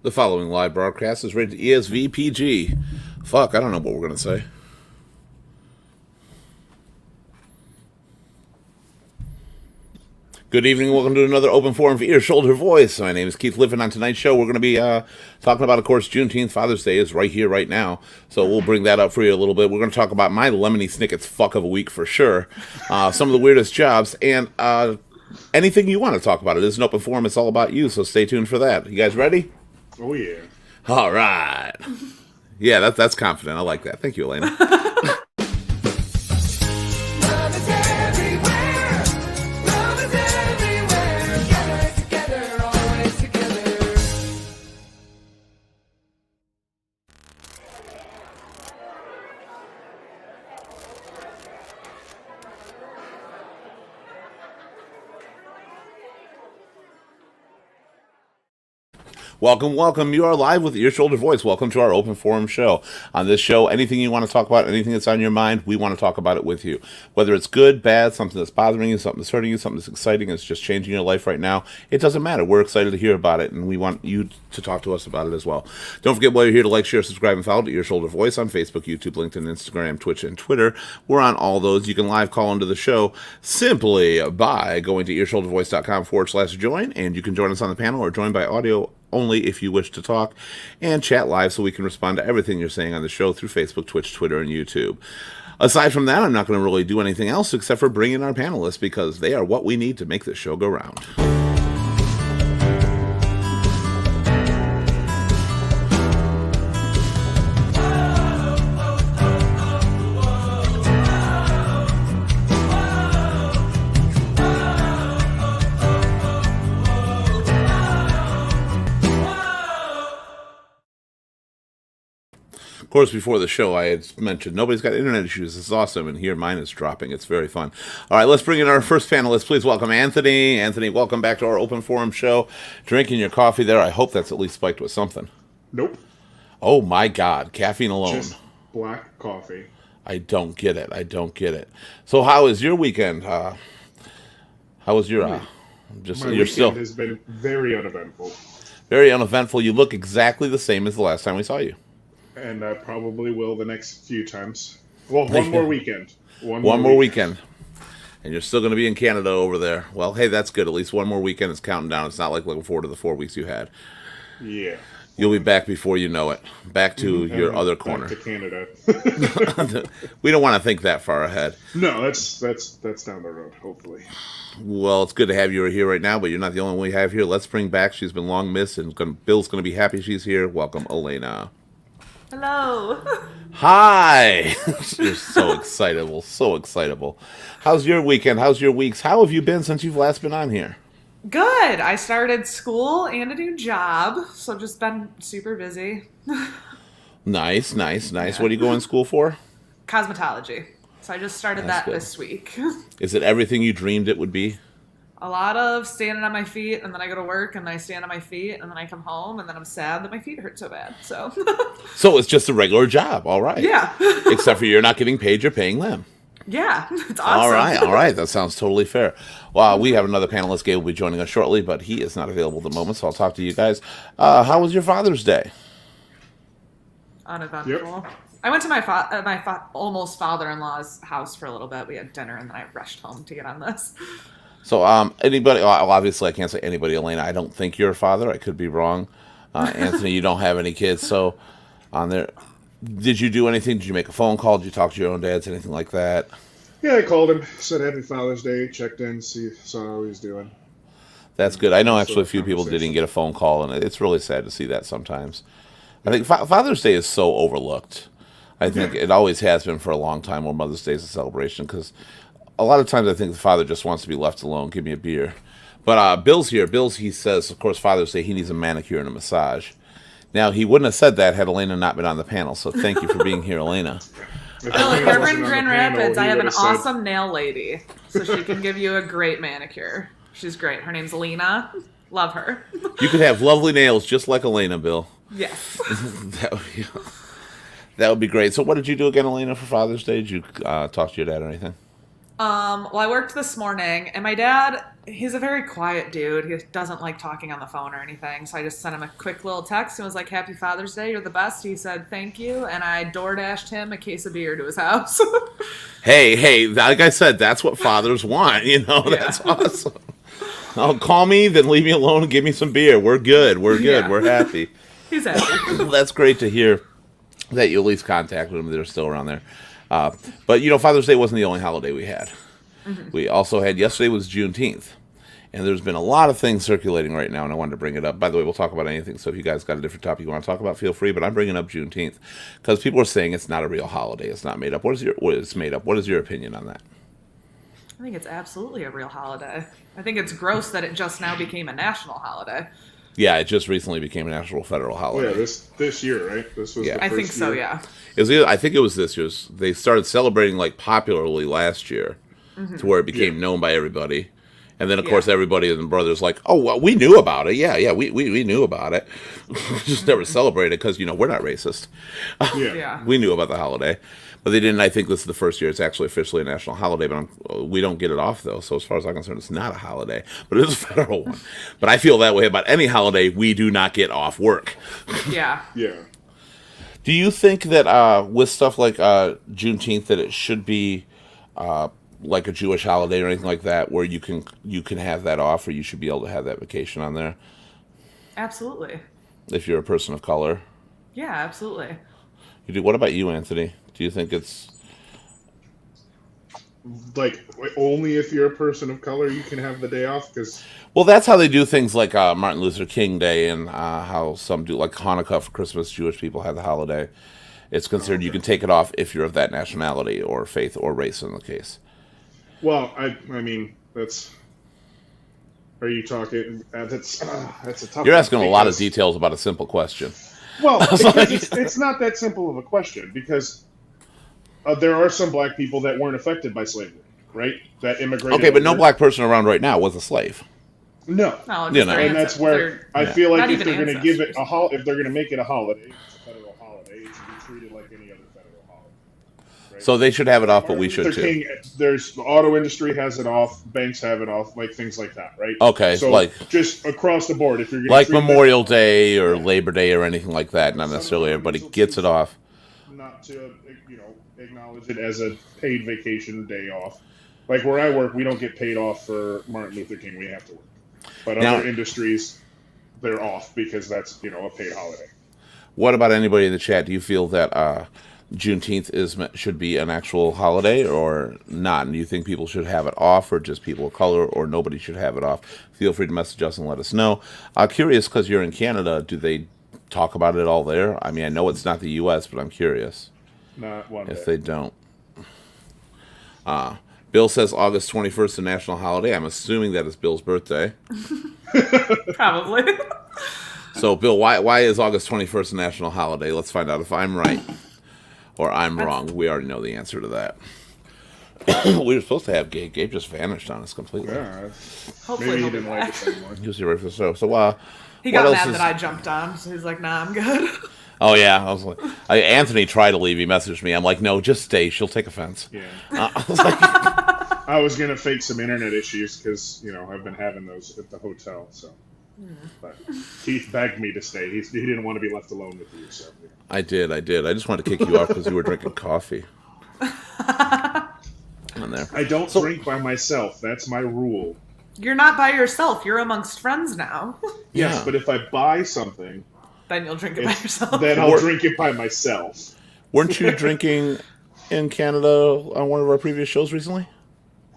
The following live broadcast is rated ESV Fuck, I don't know what we're going to say. Good evening. Welcome to another open forum for Ear, Shoulder, Voice. My name is Keith Liffin. On tonight's show, we're going to be talking about, of course, Juneteenth. Father's Day is right here, right now. So we'll bring that up for you a little bit. We're going to talk about my Lemony Snicket's fuck of a week for sure. Some of the weirdest jobs. And anything you want to talk about. It is an open forum. It's all about you. So stay tuned for that. You guys ready? Oh, yeah. All right. Yeah, that's confident. I like that. Thank you, Elena. Welcome, welcome. You are live with Ear, Shoulder, Voice. Welcome to our open forum show. On this show, anything you want to talk about, anything that's on your mind, we want to talk about it with you. Whether it's good, bad, something that's bothering you, something that's hurting you, something that's exciting, it's just changing your life right now. It doesn't matter. We're excited to hear about it, and we want you to talk to us about it as well. Don't forget, while you're here, to like, share, subscribe, and follow to Ear, Shoulder, Voice on Facebook, YouTube, LinkedIn, Instagram, Twitch, and Twitter. We're on all those. You can live call into the show simply by going to earshouldervoice.com/join, and you can join us on the panel or join by audio only if you wish to talk, and chat live so we can respond to everything you're saying on the show through Facebook, Twitch, Twitter, and YouTube. Aside from that, I'm not going to really do anything else except for bring in our panelists, because they are what we need to make this show go round. Of course, before the show, I had mentioned nobody's got internet issues. This is awesome, and here mine is dropping. It's very fun. All right, let's bring in our first panelist. Please welcome Anthony. Anthony, welcome back to our open forum show. Drinking your coffee there. I hope that's at least spiked with something. Nope. Oh, my God. Caffeine alone. Just black coffee. I don't get it. I don't get it. So how was your weekend? How was your... My you're weekend still has been very uneventful. very uneventful. You look exactly the same as the last time we saw you. And I probably will the next few times. Well, one more weekend. One more weekend. And you're still going to be in Canada over there. Well, hey, that's good. At least one more weekend is counting down. It's not like looking forward to the 4 weeks you had. Yeah. You'll be back before you know it. Back to your other corner. Back to Canada. We don't want to think that far ahead. No, that's down the road, hopefully. Well, it's good to have you here right now, but you're not the only one we have here. Let's bring back. She's been long missed, and Bill's going to be happy she's here. Welcome, Elena. Hello. Hi. You're so excitable. So excitable. How's your weekend? How's your weeks? How have you been since you've last been on here? Good. I started school and a new job, so just been super busy. Nice. What are you going to school for? Cosmetology. So I just started That's that good. this week. Is it everything you dreamed it would be? A lot of standing on my feet, and then I go to work, and then I stand on my feet, and then I come home, and then I'm sad that my feet hurt so bad. So So it's just a regular job. All right. yeah. Except for you're not getting paid, you're paying them. Yeah, it's awesome. All right. That sounds totally fair. Well, we have another panelist, Gabe, will be joining us shortly, but he is not available at the moment, so I'll talk to you guys. How was your Father's Day? Uneventful. Yep. I went to my almost father-in-law's house for a little bit. We had dinner, and then I rushed home to get on this. So, anybody, well, obviously I can't say anybody, Elena, I don't think you're a father. I could be wrong. Anthony, you don't have any kids, so on there, did you do anything? Did you make a phone call? Did you talk to your own dads, anything like that? Yeah, I called him, said Happy Father's Day, checked in, saw how he's doing. That's good. I know actually a few people didn't get a phone call, and it's really sad to see that sometimes. I think Father's Day is so overlooked. I think it always has been for a long time, where Mother's Day is a celebration, because a lot of times I think the father just wants to be left alone, give me a beer. But Bill's here. He says, of course, Father's Day, he needs a manicure and a massage. Now, he wouldn't have said that had Elena not been on the panel, so thank you for being here, Elena. Oh, if you're in Grand Rapids, I have an awesome nail lady, so she can give you a great manicure. She's great. Her name's Lena. Love her. You could have lovely nails just like Elena, Bill. Yes. That would be great. So what did you do again, Elena, for Father's Day? Did you talk to your dad or anything? Well, I worked this morning, and my dad, he's a very quiet dude. He doesn't like talking on the phone or anything. So I just sent him a quick little text and was like, Happy Father's Day, you're the best. He said, thank you. And I DoorDashed him a case of beer to his house. Hey, like I said, that's what fathers want. That's awesome. Oh, call me, then leave me alone and give me some beer. We're good. Yeah. We're happy. He's happy. That's great to hear that you at least contacted them. They're still around there. But, Father's Day wasn't the only holiday we had. Mm-hmm. We also had, yesterday was Juneteenth. And there's been a lot of things circulating right now, and I wanted to bring it up. By the way, we'll talk about anything, so if you guys got a different topic you want to talk about, feel free. But I'm bringing up Juneteenth because people are saying it's not a real holiday. It's not made up. What is made up? What is your opinion on that? I think it's absolutely a real holiday. I think it's gross that it just now became a national holiday. Yeah, it just recently became a national federal holiday. Oh, yeah, this year, right? This was the I first think so, year. yeah. I think it was this year's. They started celebrating popularly last year to where it became known by everybody. And then, of course, everybody and brothers like, oh, well, we knew about it. Yeah, we knew about it. Just never celebrated because, we're not racist. Yeah. We knew about the holiday. But they didn't. I think this is the first year it's actually officially a national holiday. But we don't get it off, though. So as far as I'm concerned, it's not a holiday. But it is a federal one. But I feel that way about any holiday. We do not get off work. Yeah. Yeah. Do you think that with stuff like Juneteenth that it should be like a Jewish holiday or anything like that, where you can have that off, or you should be able to have that vacation on there? Absolutely. If you're a person of color. Yeah, absolutely. You do. What about you, Anthony? Do you think it's only if you're a person of color you can have the day off? Because well, that's how they do things like Martin Luther King Day and how some do like Hanukkah for Christmas. Jewish people have the holiday. It's considered you can take it off if you're of that nationality or faith or race in the case. Well, I mean, that's. Are you talking? That's a tough. You're asking a lot of details about a simple question. Well, because it's not that simple of a question because there are some black people that weren't affected by slavery, right? That immigrated. Okay, but no black person around right now was a slave. No, and that's where I feel like if they're going to give it if they're going to make it a holiday, it's a federal holiday. It should be treated like any other federal holiday. Right? So they should have it off, but we should too. There's the auto industry has it off, banks have it off, like things like that, right? Okay, so just across the board, if you're going like Memorial Day or Labor Day or anything like that, not necessarily everybody gets it off. Not to acknowledge it as a paid vacation day off. Like where I work, we don't get paid off for Martin Luther King. We have to work. But other industries, they're off because that's a paid holiday. What about anybody in the chat? Do you feel that Juneteenth should be an actual holiday or not? And do you think people should have it off, or just people of color, or nobody should have it off? Feel free to message us and let us know. Curious because you're in Canada. Do they talk about it all there? I mean, I know it's not the U.S., but I'm curious. Not one if day. They don't. Bill says August 21st is a national holiday. I'm assuming that is Bill's birthday. Probably. So, Bill, why is August 21st a national holiday? Let's find out if I'm right or I'm wrong. We already know the answer to that. We were supposed to have Gabe. Gabe just vanished on us completely. Yeah, Hopefully maybe he he'll be didn't like back. us anymore. He was here right for the show. So, he what got else mad is... that I jumped on, so he's like, nah, I'm good. Oh, yeah. I was like, Anthony tried to leave. He messaged me. I'm like, no, just stay. She'll take offense. Yeah. I was like... I was going to fake some internet issues because, I've been having those at the hotel. So, But Keith begged me to stay. He didn't want to be left alone with you. So I did. I just wanted to kick you off because you were drinking coffee. On there. I don't drink by myself. That's my rule. You're not by yourself. You're amongst friends now. Yes, but if I buy something... Then you'll drink it by yourself. Then I'll drink it by myself. Weren't you drinking in Canada on one of our previous shows recently?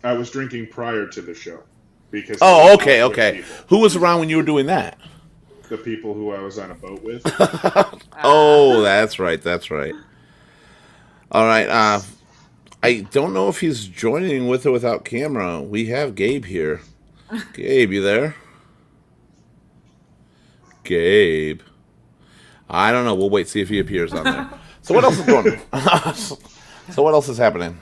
I was drinking prior to the show. Because okay. Who was around when you were doing that? The people who I was on a boat with. Oh, that's right. All right. I don't know if he's joining with or without camera. We have Gabe here. Gabe, you there? Gabe. I don't know. We'll wait, see if he appears on there. So what else is going on? So what else is happening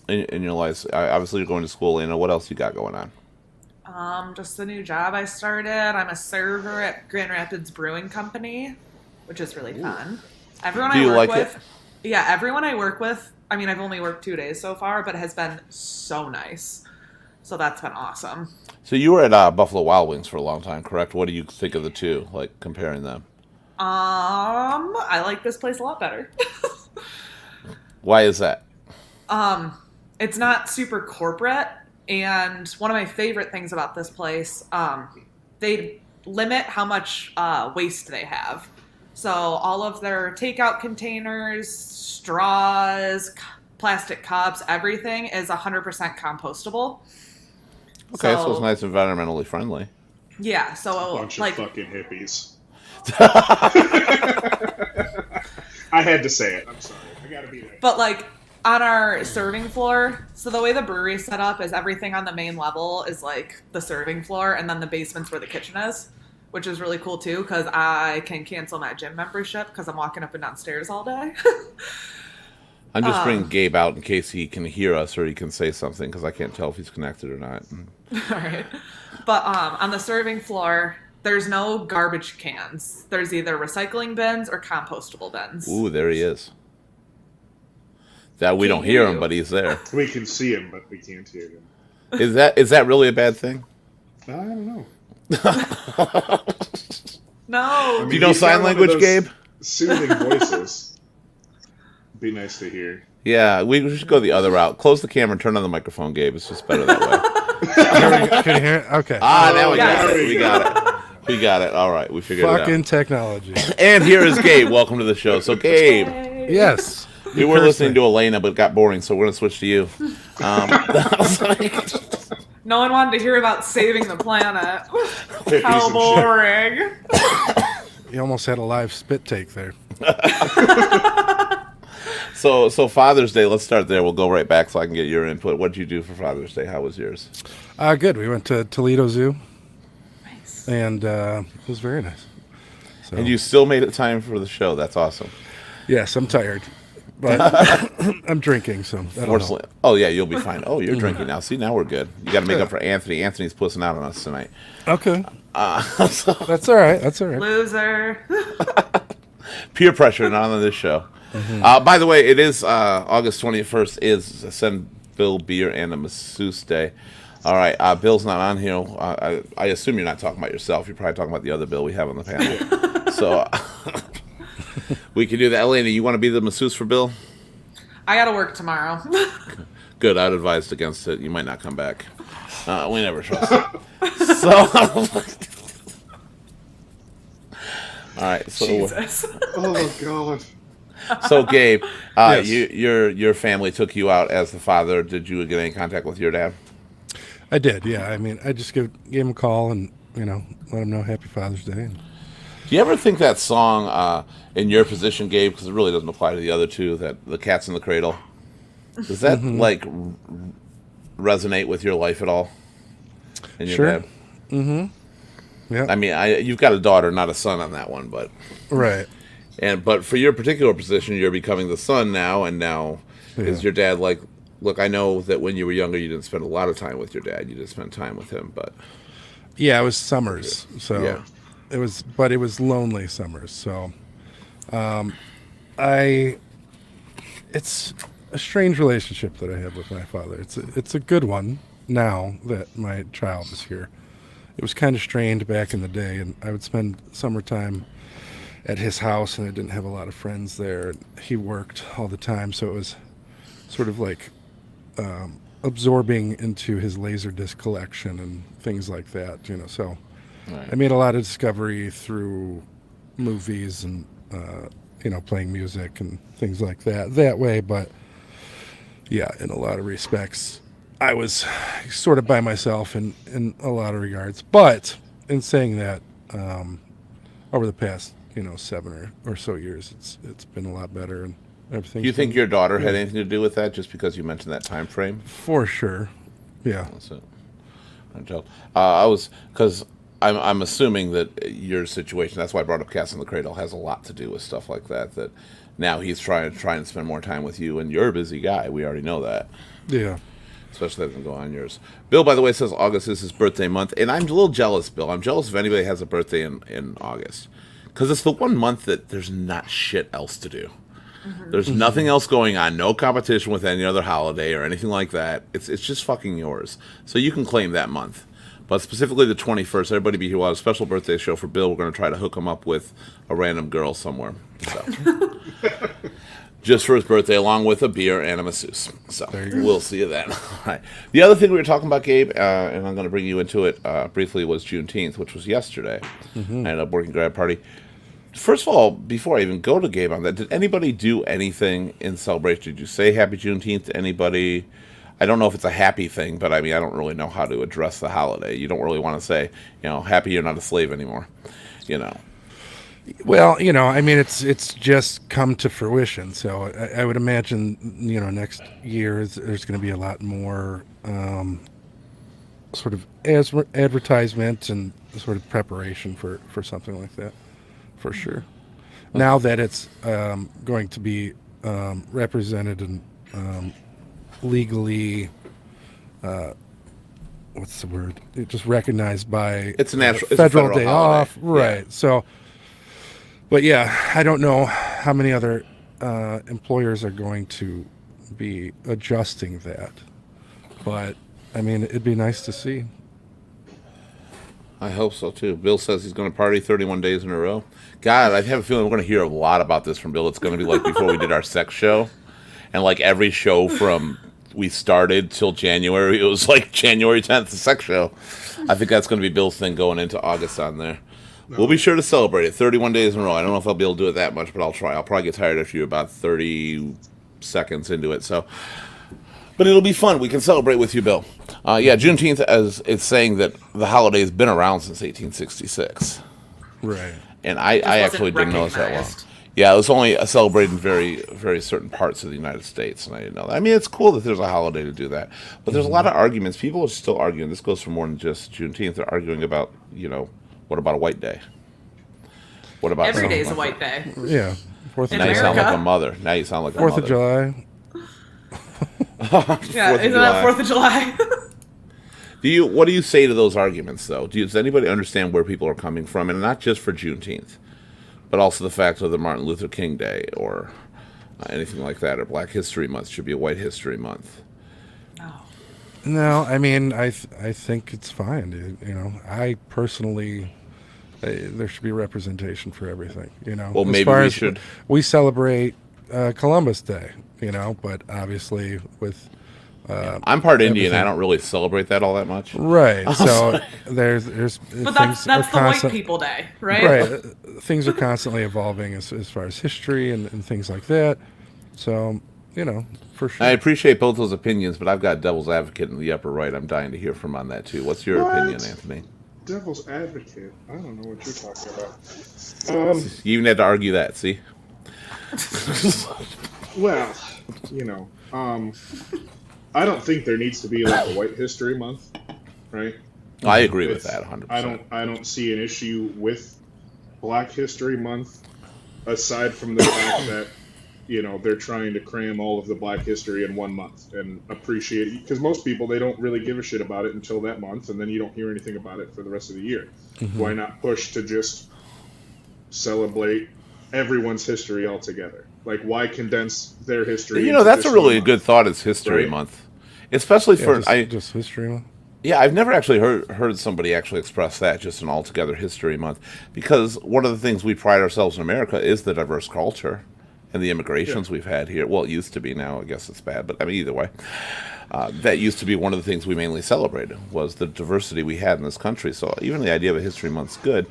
in your life? Obviously, you're going to school. What else you got going on? Just the new job I started. I'm a server at Grand Rapids Brewing Company, which is really fun. Everyone Do I you work like with, it? Yeah, everyone I work with I mean, I've only worked 2 days so far, but it has been so nice. So that's been awesome. So you were at Buffalo Wild Wings for a long time, correct? What do you think of the two, like comparing them? I like this place a lot better. Why is that? It's not super corporate, and one of my favorite things about this place, they limit how much waste they have. So all of their takeout containers, straws, plastic cups, everything is 100% compostable. Okay, so it's nice, environmentally friendly. Yeah, so bunch like of fucking hippies. I had to say it. I'm sorry. I gotta be there. But like on our serving floor, so the way the brewery is set up is everything on the main level is like the serving floor, and then the basement's where the kitchen is, which is really cool too because I can cancel my gym membership because I'm walking up and down stairs all day. I'm just bringing Gabe out in case he can hear us or he can say something because I can't tell if he's connected or not. All right. But on the serving floor, there's no garbage cans. There's either recycling bins or compostable bins. Ooh, there he is. That we don't hear him, but he's there. We can see him, but we can't hear him. Is that really a bad thing? I don't know. No. Do you know sign language, Gabe? Soothing voices. Be nice to hear. Yeah, we should go the other route. Close the camera and turn on the microphone, Gabe. It's just better that way. Can you hear it? Okay. Now we Yes. got it. We got it. We got it. All right, we figured Fucking it out. technology. And here is Gabe. Welcome to the show. So, Gabe, Yes. we were listening to Elena, but it got boring, so we're going to switch to you. No one wanted to hear about saving the planet. How boring. You almost had a live spit take there. So Father's Day, let's start there. We'll go right back so I can get your input. What did you do for Father's Day? How was yours? Good. We went to Toledo Zoo, Nice. and it was very nice. So, And you still made it time for the show. That's awesome. yes, I'm tired, but I'm drinking, so that'll help. Fortunately, oh yeah, you'll be fine. Oh, you're drinking now. See, now we're good. You got to make up for Anthony. Anthony's pussing out on us tonight. Okay, So, that's all right. That's all right. Loser. peer pressure, not on this show. By the way, it is August 21st is Send Bill Beer and a Masseuse Day. All right, Bill's not on here. I assume you're not talking about yourself. You're probably talking about the other Bill we have on the panel. So we can do that. Elena, you want to be the masseuse for Bill? I gotta work tomorrow. Good. I'd advised against it. You might not come back. We never trust it. So, all right. So, Jesus. Oh God. so Gabe, Yes. your family took you out as the father. Did you get any contact with your dad? I did. Yeah. I mean, I just gave him a call and let him know Happy Father's Day. And, Do you ever think that song, in your position, Gabe, because it really doesn't apply to the other two, that The Cat's in the Cradle, does that resonate with your life at all? And your Sure. dad? Yeah. I mean, you've got a daughter, not a son on that one, but Right. but for your particular position, you're becoming the son now, and now is your dad like? Look, I know that when you were younger, you didn't spend a lot of time with your dad. You didn't spend time with him, but Yeah, it was summers. So Yeah. it was lonely summers. So it's a strange relationship that I have with my father. It's a good one now that my child is here. It was kind of strained back in the day, and I would spend summertime at his house, and I didn't have a lot of friends there. He worked all the time, so it was sort of like absorbing into his Laserdisc collection and things like that. So right. I made a lot of discovery through movies and playing music and things like that way. But yeah, in a lot of respects, I was sort of by myself in a lot of regards. But in saying that, over the past 7 or so years, it's been a lot better and everything. do you think your daughter had anything to do with that? Just because you mentioned that time frame? For sure, yeah. That's it. I joke. Because I'm assuming that your situation. That's why I brought up Cats in the Cradle has a lot to do with stuff like that. That now he's trying to spend more time with you, and you're a busy guy. We already know that. Yeah. Especially that doesn't go on yours. Bill, by the way, says August is his birthday month, and I'm a little jealous, Bill. I'm jealous if anybody has a birthday in August, because it's the one month that there's not shit else to do. There's nothing else going on. No competition with any other holiday or anything like that. It's just fucking yours. So you can claim that month. But specifically the 21st, everybody be here. We'll have a special birthday show for Bill. We're going to try to hook him up with a random girl somewhere. So. Just for his birthday, along with a beer and a masseuse. So we'll see you then. All right. The other thing we were talking about, Gabe, and I'm going to bring you into it briefly, was Juneteenth, which was yesterday. I ended up working grad party. First of all, before I even go to Gabe on that, did anybody do anything in celebration? Did you say Happy Juneteenth to anybody? I don't know if it's a happy thing, but I mean, I don't really know how to address the holiday. You don't really want to say, happy you're not a slave anymore, Well, I mean, it's just come to fruition. So I would imagine, next year there's going to be a lot more sort of advertisement and sort of preparation for something like that, for sure. Now that it's going to be represented and legally, what's the word? It just recognized by it's a federal day holiday. off, right? Yeah. So. But yeah, I don't know how many other employers are going to be adjusting that. But, I mean, it'd be nice to see. I hope so, too. Bill says he's going to party 31 days in a row. God, I have a feeling we're going to hear a lot about this from Bill. It's going to be like before we did our sex show. And like every show from we started till January, it was like January 10th, the sex show. I think that's going to be Bill's thing going into August on there. We'll be sure to celebrate it 31 days in a row. I don't know if I'll be able to do it that much, but I'll try. I'll probably get tired after you about 30 seconds into it. So, but it'll be fun. We can celebrate with you, Bill. Juneteenth, as it's saying that the holiday has been around since 1866. Right. And I actually didn't know it that long. Yeah, it was only celebrated in very, very certain parts of the United States, and I didn't know that. I mean, it's cool that there's a holiday to do that. But there's a lot of arguments. People are still arguing. This goes for more than just Juneteenth. They're arguing about, what about a white day? What about every day is a white day? Yeah. 4th of Now you July. sound like a mother. Now you sound like a 4th mother. of July. Yeah, isn't that 4th of July? What do you say to those arguments, though? Does anybody understand where people are coming from? And not just for Juneteenth, but also the fact of the Martin Luther King Day or anything like that, or Black History Month should be a White History Month. No, I mean, I think it's fine. I personally, there should be representation for everything. Well, as maybe far we as should. We celebrate Columbus Day, but obviously with. I'm part Indian. I don't really celebrate that all that much. Right. So there's. But that's the white people day, right? Right. Things are constantly evolving as far as history and things like that. So for sure. I appreciate both those opinions, but I've got devil's advocate in the upper right. I'm dying to hear from on that too. What's your opinion, Anthony? Devil's advocate? I don't know what you're talking about. You even had to argue that. See. Well, I don't think there needs to be like a White History Month, right? I agree with that 100%. I don't see an issue with Black History Month, aside from the fact that they're trying to cram all of the Black history in 1 month and appreciate it, because most people, they don't really give a shit about it until that month, and then you don't hear anything about it for the rest of the year. Mm-hmm. Why not push to just celebrate everyone's history altogether? Like, why condense their history? That's a really good thought. It's History Month, especially for just History Month. Yeah, I've never actually heard somebody actually express that, just an altogether History Month, because one of the things we pride ourselves in America is the diverse culture and the immigrations we've had here. Well, it used to be. Now I guess it's bad, but I mean, either way, that used to be one of the things we mainly celebrated, was the diversity we had in this country. So even the idea of a History Month's good.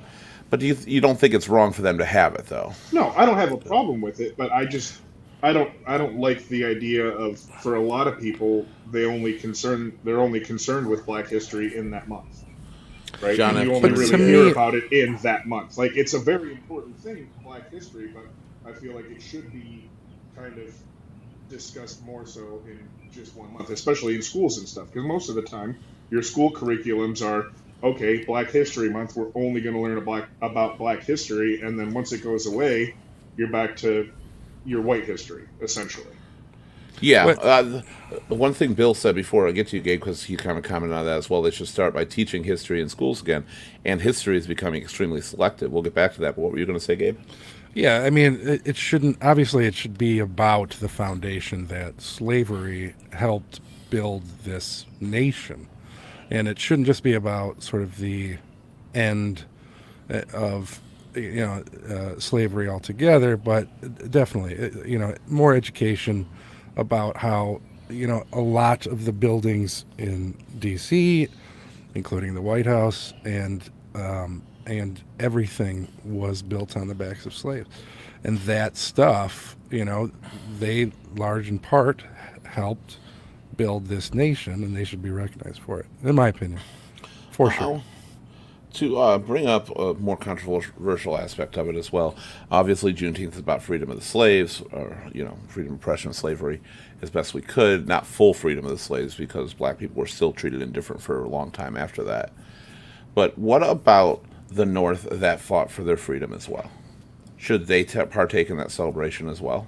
But you don't think it's wrong for them to have it, though? No, I don't have a problem with it, but I don't like the idea of, for a lot of people, they're only concerned with Black history in that month, right? John, and you only really hear about it in that month. Like, it's a very important thing, Black history, but I feel like it should be kind of discussed more so in just 1 month, especially in schools and stuff, because most of the time your school curriculums are, okay, Black History Month, we're only going to learn about Black history, and then once it goes away, you're back to your white history, essentially. Yeah. What- One thing Bill said before I get to you, Gabe, because he kind of commented on that as well, they should start by teaching history in schools again. And history is becoming extremely selective. We'll get back to that. But what were you going to say, Gabe? Yeah, I mean, it shouldn't, obviously, it should be about the foundation that slavery helped build this nation. And it shouldn't just be about sort of the end of, slavery altogether, but definitely, more education about how, a lot of the buildings in D.C., including the White House and everything was built on the backs of slaves. And that stuff, they large in part helped build this nation, and they should be recognized for it, in my opinion, for sure. To bring up a more controversial aspect of it as well, obviously Juneteenth is about freedom of the slaves, or freedom of oppression of slavery as best we could. Not full freedom of the slaves, because black people were still treated indifferent for a long time after that. But what about the North that fought for their freedom as well? Should they partake in that celebration as well?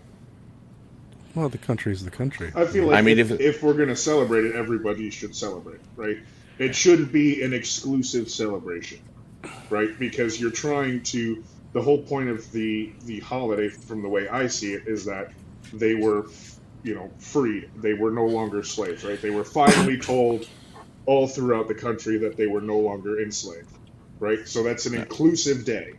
Well, the country is the country. I feel like if we're going to celebrate it, everybody should celebrate, right? It shouldn't be an exclusive celebration, right? Because you're trying to, the whole point of the holiday, from the way I see it, is that they were, freed. They were no longer slaves, right? They were finally told all throughout the country that they were no longer enslaved, right? So that's an inclusive day.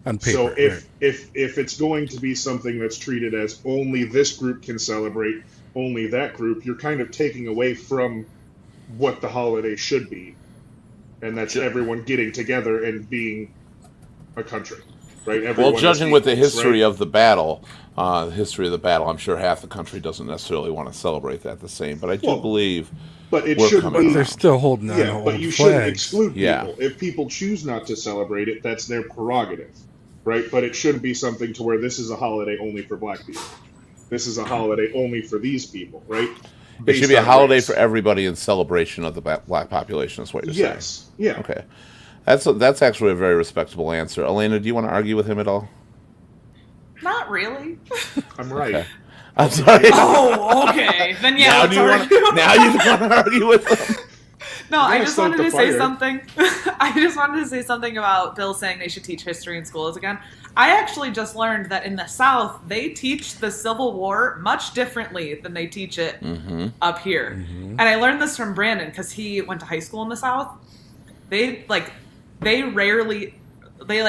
On paper, so if it's going to be something that's treated as only this group can celebrate, only that group, you're kind of taking away from what the holiday should be, and that's everyone getting together and being a country, right? Everyone well, judging with the history right? of the battle, I'm sure half the country doesn't necessarily want to celebrate that the same. But I do believe. But it should be. They're still holding on to old but you flags. shouldn't exclude people. If people choose not to celebrate it, that's their prerogative, right? But it shouldn't be something to where this is a holiday only for black people. This is a holiday only for these people, right? It should be a holiday for everybody in celebration of the black population, is what you're saying. Yes. Yeah. Okay. That's actually a very respectable answer. Elena, do you want to argue with him at all? Not really. I'm right. Okay. I'm sorry. Oh, okay. Then yeah, now you want to argue with him? No, I just start wanted the to say fire. something. I just wanted to say something about Bill saying they should teach history in schools again. I actually just learned that in the South, they teach the Civil War much differently than they teach it up here. Mm-hmm. And I learned this from Brandon because he went to high school in the South. They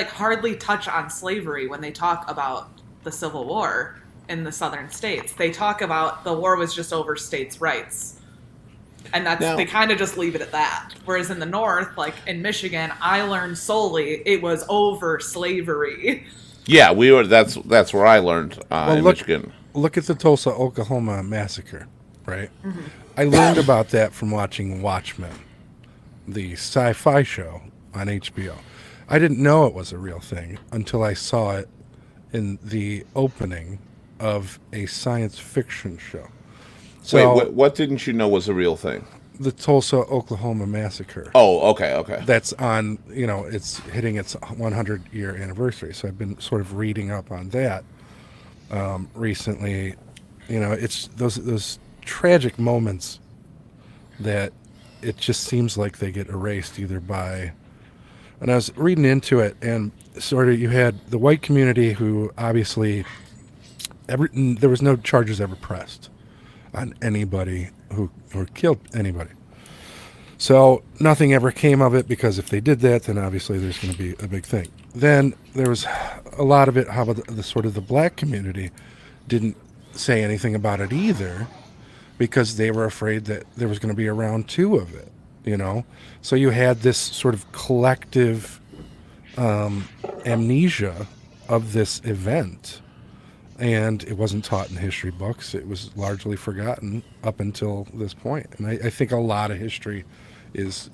hardly touch on slavery when they talk about the Civil War in the southern states. They talk about the war was just over states' rights. And they kind of just leave it at that. Whereas in the North, like in Michigan, I learned solely it was over slavery. Yeah, that's where I learned in Michigan. Look at the Tulsa, Oklahoma massacre, right? Mm-hmm. I learned about that from watching Watchmen, the sci-fi show on HBO. I didn't know it was a real thing until I saw it in the opening of a science fiction show. So, wait, what didn't you know was a real thing? The Tulsa, Oklahoma massacre. Oh, okay. That's on, it's hitting its 100-year anniversary. So I've been sort of reading up on that recently. It's those tragic moments that it just seems like they get erased either by... And I was reading into it, and sort of you had the white community who obviously... there was no charges ever pressed on anybody who killed anybody. So nothing ever came of it, because if they did that, then obviously there's going to be a big thing. Then there was a lot of it, how about the sort of the black community didn't say anything about it either, because they were afraid that there was going to be a round two of it, So you had this sort of collective amnesia of this event. And it wasn't taught in history books. It was largely forgotten up until this point. And I think a lot of history is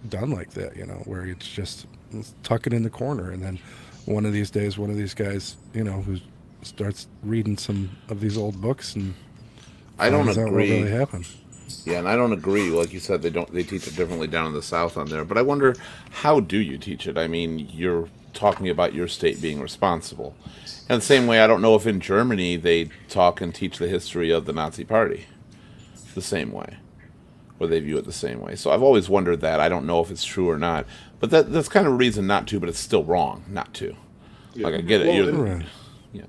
done like that, where it's just tuck it in the corner. And then one of these days, one of these guys, who starts reading some of these old books and I don't finds out agree. what really happened. Yeah, and I don't agree. Like you said, they teach it differently down in the South on there. But I wonder, how do you teach it? I mean, you're talking about your state being responsible. And the same way, I don't know if in Germany they talk and teach the history of the Nazi Party the same way, or they view it the same way. So I've always wondered that. I don't know if it's true or not, but that's kind of a reason not to. But it's still wrong not to. Yeah. Like I get it. Well, Yeah.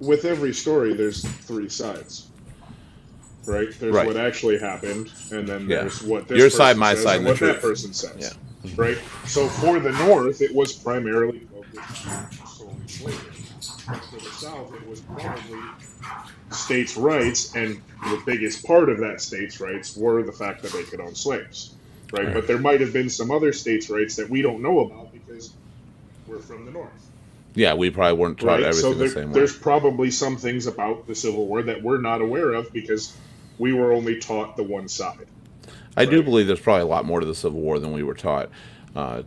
with every story, there's three sides, right? There's Right. what actually happened, and then there's what this Your person side, my says side, and and the what that truth. person says, Yeah. right? So for the North, it was primarily focused on solely slavery. But for the South, it was probably states' rights, and the biggest part of that states' rights were the fact that they could own slaves, right? But there might have been some other states' rights that we don't know about because we're from the North. Yeah, we probably weren't taught Right, so everything the same way. there's probably some things about the Civil War that we're not aware of because we were only taught the one side. I do right. believe there's probably a lot more to the Civil War than we were taught.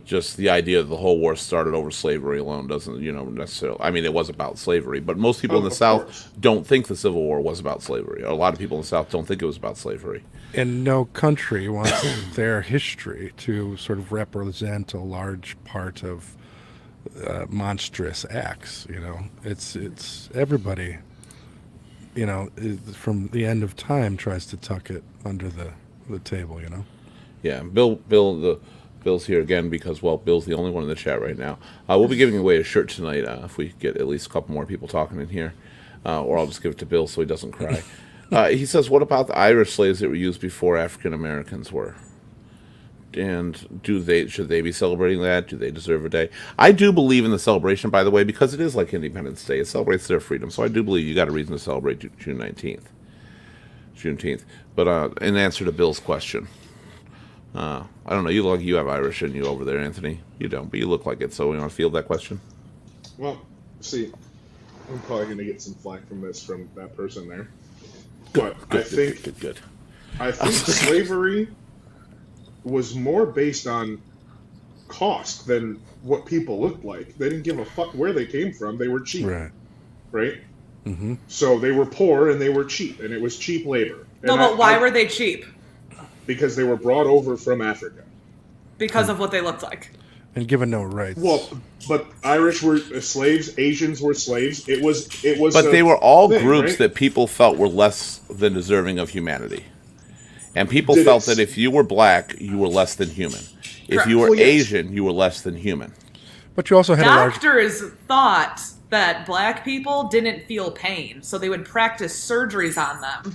Just the idea that the whole war started over slavery alone doesn't, necessarily. I mean, it was about slavery, but most people in the Of South course. don't think the Civil War was about slavery. A lot of people in the South don't think it was about slavery. And no country wants their history to sort of represent a large part of monstrous acts. It's everybody. From the end of time tries to tuck it under the table. Yeah, Bill's here again because, well, Bill's the only one in the chat right now. We'll be giving away a shirt tonight if we get at least a couple more people talking in here, or I'll just give it to Bill so he doesn't cry. He says, "What about the Irish slaves that were used before African Americans were? And should they be celebrating that? Do they deserve a day?" I do believe in the celebration, by the way, because it is like Independence Day. It celebrates their freedom, so I do believe you got a reason to celebrate June 19th, Juneteenth. But in answer to Bill's question. I don't know. You look like you have Irish in you over there, Anthony. You don't, but you look like it. So we want to field that question. Well, see, I'm probably going to get some flack from that person there. But I think Good. slavery was more based on cost than what people looked like. They didn't give a fuck where they came from. They were cheap, right? Mm-hmm. So they were poor and they were cheap, and it was cheap labor. No, And but why were they cheap? Because they were brought over from Africa. Because of what they looked like. And given no rights. Well, but Irish were slaves, Asians were slaves. It was. But they were all thing, groups right? that people felt were less than deserving of humanity. And people felt that if you were black, you were less than human. If you were Well, yes. Asian, you were less than human. But you also had Doctors thought that black people didn't feel pain, so they would practice surgeries on them.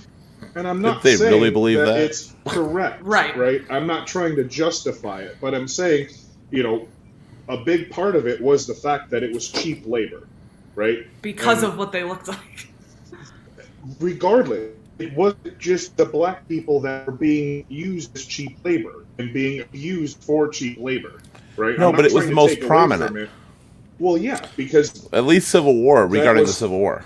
And I'm not Did they saying really believe that? it's correct, Right. I'm not trying to justify it, but I'm saying, a big part of it was the fact that it was cheap labor, right? Because And of what they looked like. regardless, it wasn't just the black people that were being used as cheap labor and being used for cheap labor, right? No, I'm but not it was trying the to most take away prominent. from it. Well, yeah, because At least Civil War, regarding was- the Civil War.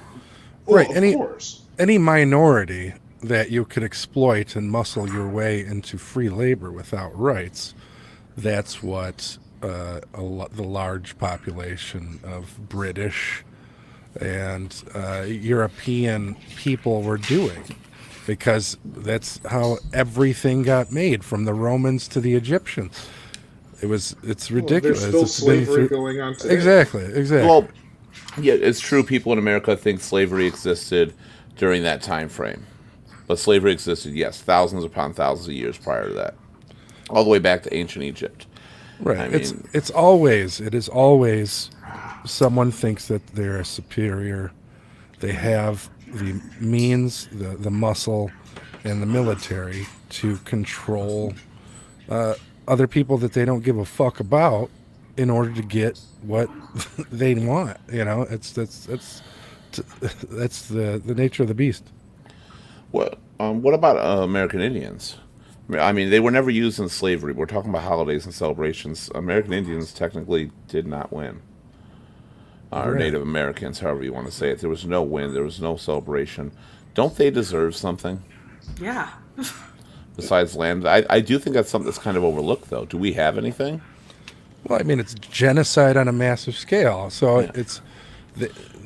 Right, of course. any minority that you could exploit and muscle your way into free labor without rights, that's what the large population of British and European people were doing, because that's how everything got made, from the Romans to the Egyptians. It's ridiculous. There's still It's been slavery going on today. Exactly. Well, yeah, it's true. People in America think slavery existed during that time frame. But slavery existed, yes, thousands upon thousands of years prior to that. All the way back to ancient Egypt. Right. I It mean- is always someone thinks that they're superior. They have the means, the muscle, and the military to control other people that they don't give a fuck about in order to get what they want. That's the nature of the beast. What about American Indians? I mean, they were never used in slavery. We're talking about holidays and celebrations. American Indians technically did not win. Or Right. Native Americans, however you want to say it. There was no win. There was no celebration. Don't they deserve something Yeah. besides land? I do think that's something that's kind of overlooked, though. Do we have anything? Well, I mean, it's genocide on a massive scale. So it's.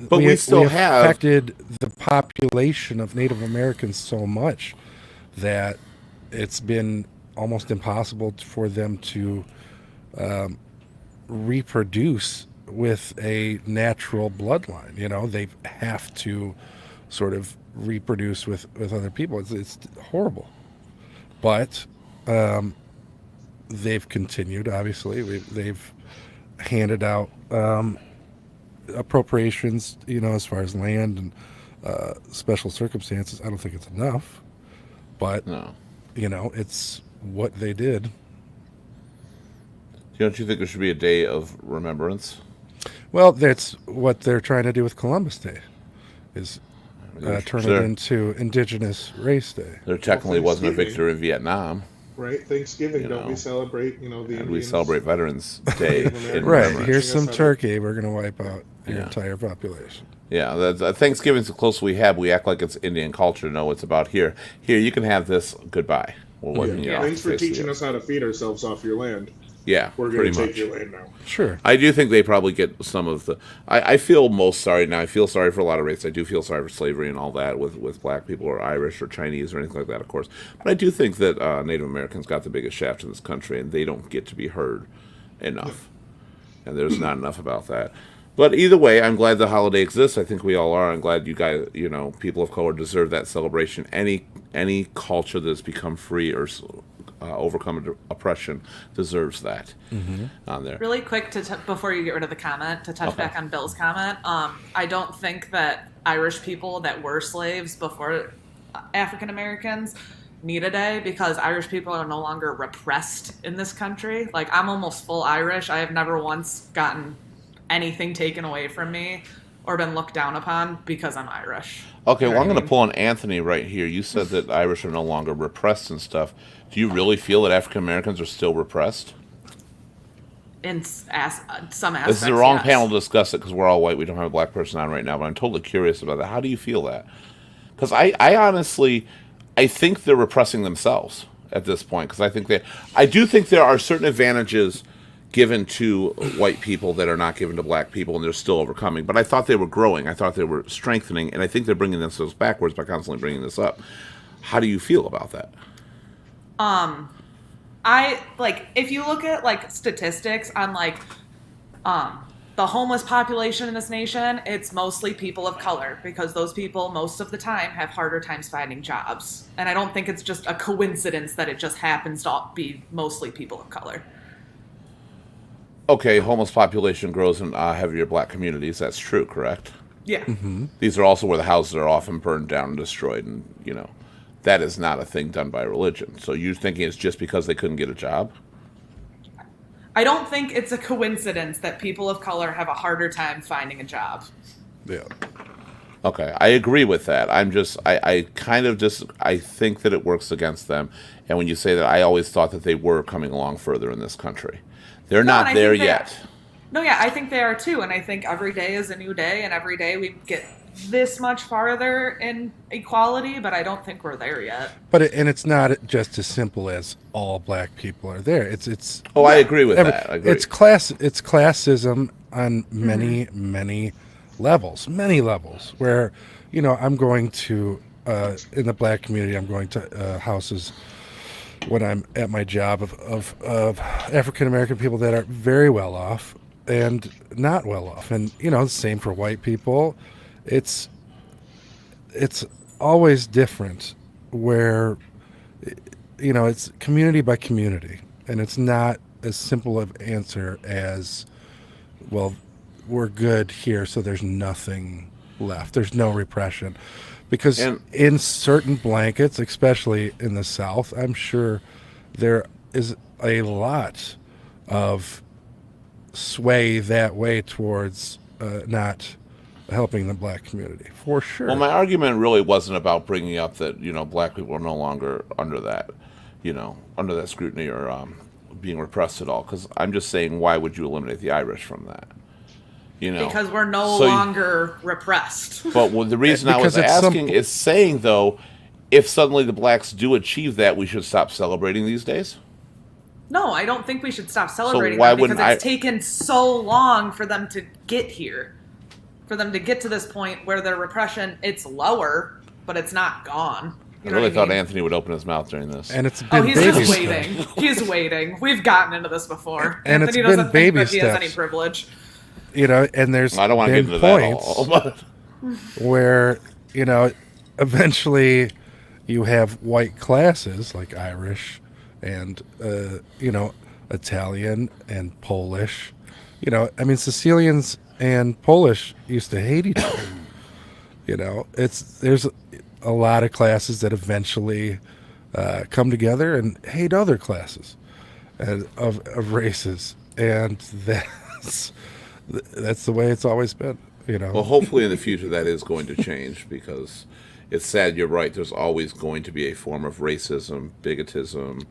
But we still have- affected the population of Native Americans so much that it's been almost impossible for them to reproduce with a natural bloodline. They have to sort of reproduce with other people. It's horrible, but they've continued. Obviously, they've handed out appropriations, as far as land and special circumstances. I don't think it's enough, but No. It's what they did. Don't you think there should be a day of remembrance? Well, that's what they're trying to do with Columbus Day, is turn it into Indigenous Race Day. There technically wasn't a Thanksgiving. victory in Vietnam. Right? Thanksgiving, don't we celebrate, the And Indians? we celebrate Veterans Day. in Right. remembrance. Here's some turkey. We're going to wipe out your entire population. Yeah, Thanksgiving's the closest we have. We act like it's Indian culture. No, it's about here. Here, you can have this. Goodbye. We're wiping you off. Thanks the for face of the teaching earth. us how to feed ourselves off your land. Yeah, We're going pretty to take much. your land now. Sure. I do think they probably get some of the. I feel most sorry now. I feel sorry for a lot of races. I do feel sorry for slavery and all that with black people or Irish or Chinese or anything like that, of course. But I do think that Native Americans got the biggest shaft in this country, and they don't get to be heard enough. And there's not enough about that. But either way, I'm glad the holiday exists. I think we all are. I'm glad you guys, people of color deserve that celebration. Any culture that's become free or overcome oppression deserves that on there. Really quick before you get rid of the comment, to touch back on Bill's comment, I don't think that Irish people that were slaves before African Americans need a day, because Irish people are no longer repressed in this country. Like, I'm almost full Irish. I have never once gotten anything taken away from me or been looked down upon because I'm Irish. Okay, well, I'm going to mean? pull on Anthony right here. You said that Irish are no longer repressed and stuff. Do you really feel that African Americans are still repressed? In some aspects, This is the wrong yes. panel to discuss it because we're all white. We don't have a black person on right now, but I'm totally curious about that. How do you feel that? Because I honestly, I think they're repressing themselves at this point. Because I do think there are certain advantages given to white people that are not given to black people, and they're still overcoming. But I thought they were growing. I thought they were strengthening, and I think they're bringing themselves backwards by constantly bringing this up. How do you feel about that? If you look at statistics on the homeless population in this nation, it's mostly people of color, because those people most of the time have harder times finding jobs. And I don't think it's just a coincidence that it just happens to be mostly people of color. Okay, homeless population grows in heavier black communities. That's true, correct? Yeah. These are also where the houses are often burned down and destroyed, and that is not a thing done by religion. So you're thinking it's just because they couldn't get a job? I don't think it's a coincidence that people of color have a harder time finding a job. Yeah. Okay, I agree with that. I think that it works against them. And when you say that, I always thought that they were coming along further in this country. They're No, and not I there think they yet. No, yeah, I think they are too. And I think every day is a new day, and every day we get this much farther in equality, but I don't think we're there yet. But it's not just as simple as all black people are there. It's. Oh, I agree with that. I agree. It's classism on many levels. Many levels where, I'm going to in the black community, I'm going to houses when I'm at my job of African American people that are very well off and not well off, and the same for white people. It's always different where it's community by community, and it's not as simple of answer as, well, we're good here, so there's nothing left, there's no repression. Because in certain blankets, especially in the South, I'm sure there is a lot of sway that way towards not helping the black community, for sure. Well, my argument really wasn't about bringing up that, black people are no longer under that scrutiny or being repressed at all. Because I'm just saying, why would you eliminate the Irish from that? Because we're no longer repressed. But the reason I was asking is saying, though, if suddenly the blacks do achieve that, we should stop celebrating these days? No, I don't think we should stop celebrating why them, because wouldn't it's taken so long for them to get here. For them to get to this point where their repression, it's lower, but it's not gone. I really thought Anthony would open his mouth during this. And it's been he's baby just steps. waiting. He's waiting. We've gotten into this before. And Anthony it's been doesn't baby think that he has steps. any privilege. and there's I don't want to get been into that points all, but where, eventually you have white classes like Irish and, Italian and Polish. Sicilians and Polish used to hate each other. There's a lot of classes that eventually come together and hate other classes and of races, and that's the way it's always been. well, hopefully in the future that is going to change because it's sad. You're right. There's always going to be a form of racism, bigotism,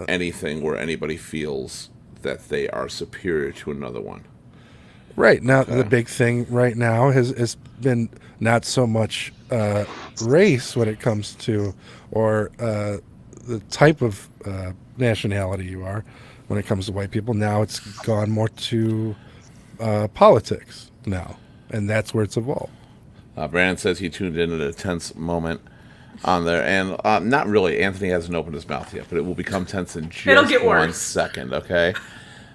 anything where anybody feels that they are superior to another one. Right now, the big thing right now has been not so much race when it comes to, or the type of nationality you are when it comes to white people. Now it's gone more to politics now, and that's where it's evolved. Brandon says he tuned in at a tense moment on there, and not really. Anthony hasn't opened his mouth yet, but it will become tense in It'll just get 1 worse. second, okay?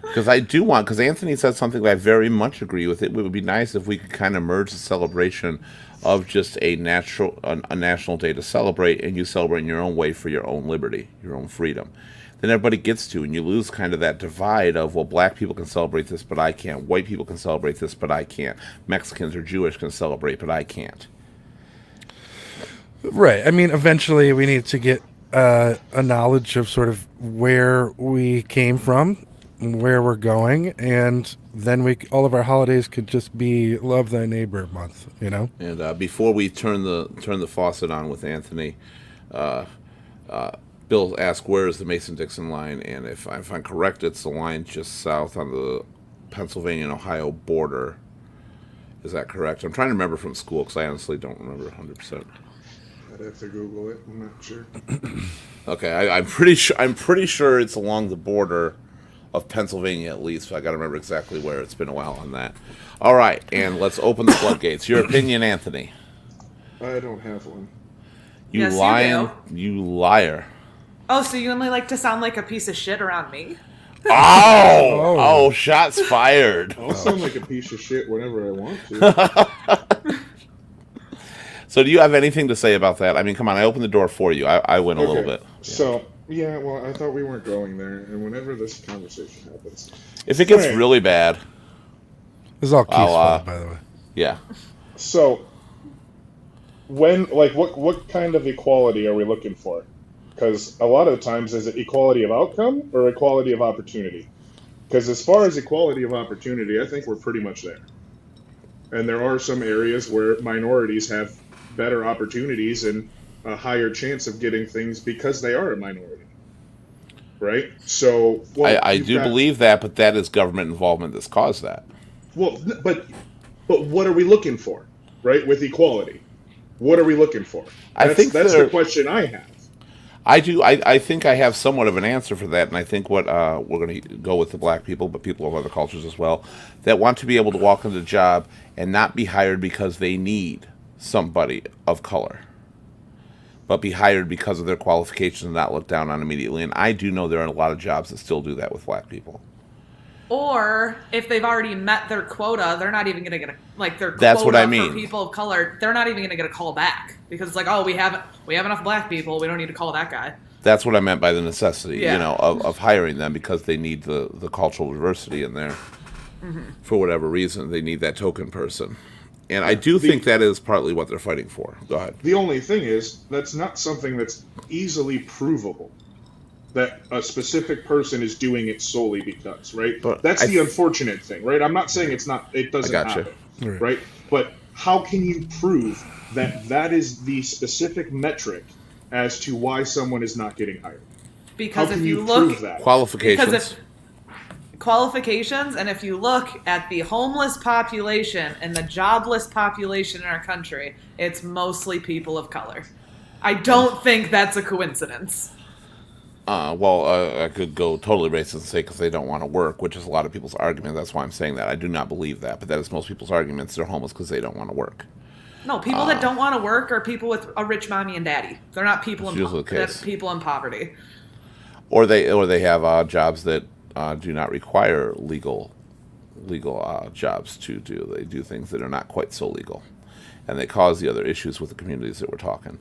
Because Anthony said something that I very much agree with. It would be nice if we could kind of merge the celebration of just a national day to celebrate, and you celebrate in your own way for your own liberty, your own freedom. Then everybody gets to, and you lose kind of that divide of, well, black people can celebrate this, but I can't. White people can celebrate this, but I can't. Mexicans or Jewish can celebrate, but I can't. Right. Eventually we need to get a knowledge of sort of where we came from, where we're going, and then all of our holidays could just be Love Thy Neighbor month, And before we turn the faucet on with Anthony, Bill asked, where is the Mason-Dixon line? And if I'm correct, it's the line just south on the Pennsylvania and Ohio border. Is that correct? I'm trying to remember from school because I honestly don't remember 100%. I'd have to Google it. I'm not sure. Okay, I'm pretty sure it's along the border of Pennsylvania at least. So I got to remember exactly where. It's been a while on that. All right, and let's open the floodgates. Your opinion, Anthony? I don't have one. You Yes, you lying, do. you liar. Oh, so you only like to sound like a piece of shit around me? Oh, shots fired. I'll sound like a piece of shit whenever I want to. So do you have anything to say about that? Come on, I opened the door for you. I went a little bit. So, well, I thought we weren't going there, and whenever this conversation happens. If it gets All right. really bad, This is all Keith's fault, by the way. yeah. So, what kind of equality are we looking for? Because a lot of the times, is it equality of outcome or equality of opportunity? Because as far as equality of opportunity, I think we're pretty much there. And there are some areas where minorities have better opportunities and a higher chance of getting things because they are a minority. Right? So, I do believe that, but that is government involvement that's caused that. Well, but what are we looking for, right? With equality, what are we looking for? That's the question I have. I think I have somewhat of an answer for that, and I think what we're going to go with the black people, but people of other cultures as well, that want to be able to walk into the job and not be hired because they need somebody of color, but be hired because of their qualifications and not looked down on immediately. And I do know there are a lot of jobs that still do that with black people. Or if they've already met their quota, they're not even going to get their quota. That's what I mean. For people of color, they're not even going to get a call back because it's like, oh, we have enough black people, we don't need to call that guy. That's what I meant by the necessity, Yeah. of hiring them because they need the cultural diversity in there. Mm-hmm. For whatever reason, they need that token person. And I do think that is partly what they're fighting for. Go ahead. The only thing is, that's not something that's easily provable. That a specific person is doing it solely because, right? But that's the unfortunate thing, right? I'm not saying it doesn't happen, right? But how can you prove that is the specific metric as to why someone is not getting hired? Because how if can you prove look that? Qualifications. Qualifications, and if you look at the homeless population and the jobless population in our country, it's mostly people of color. I don't think that's a coincidence. I could go totally racist and say because they don't want to work, which is a lot of people's argument. That's why I'm saying that. I do not believe that, but that is most people's arguments. They're homeless because they don't want to work. No, people that don't want to work are people with a rich mommy and daddy. They're not people people in poverty. Or they have jobs that do not require legal legal jobs to do. They do things that are not quite so legal, and they cause the other issues with the communities that we're talking.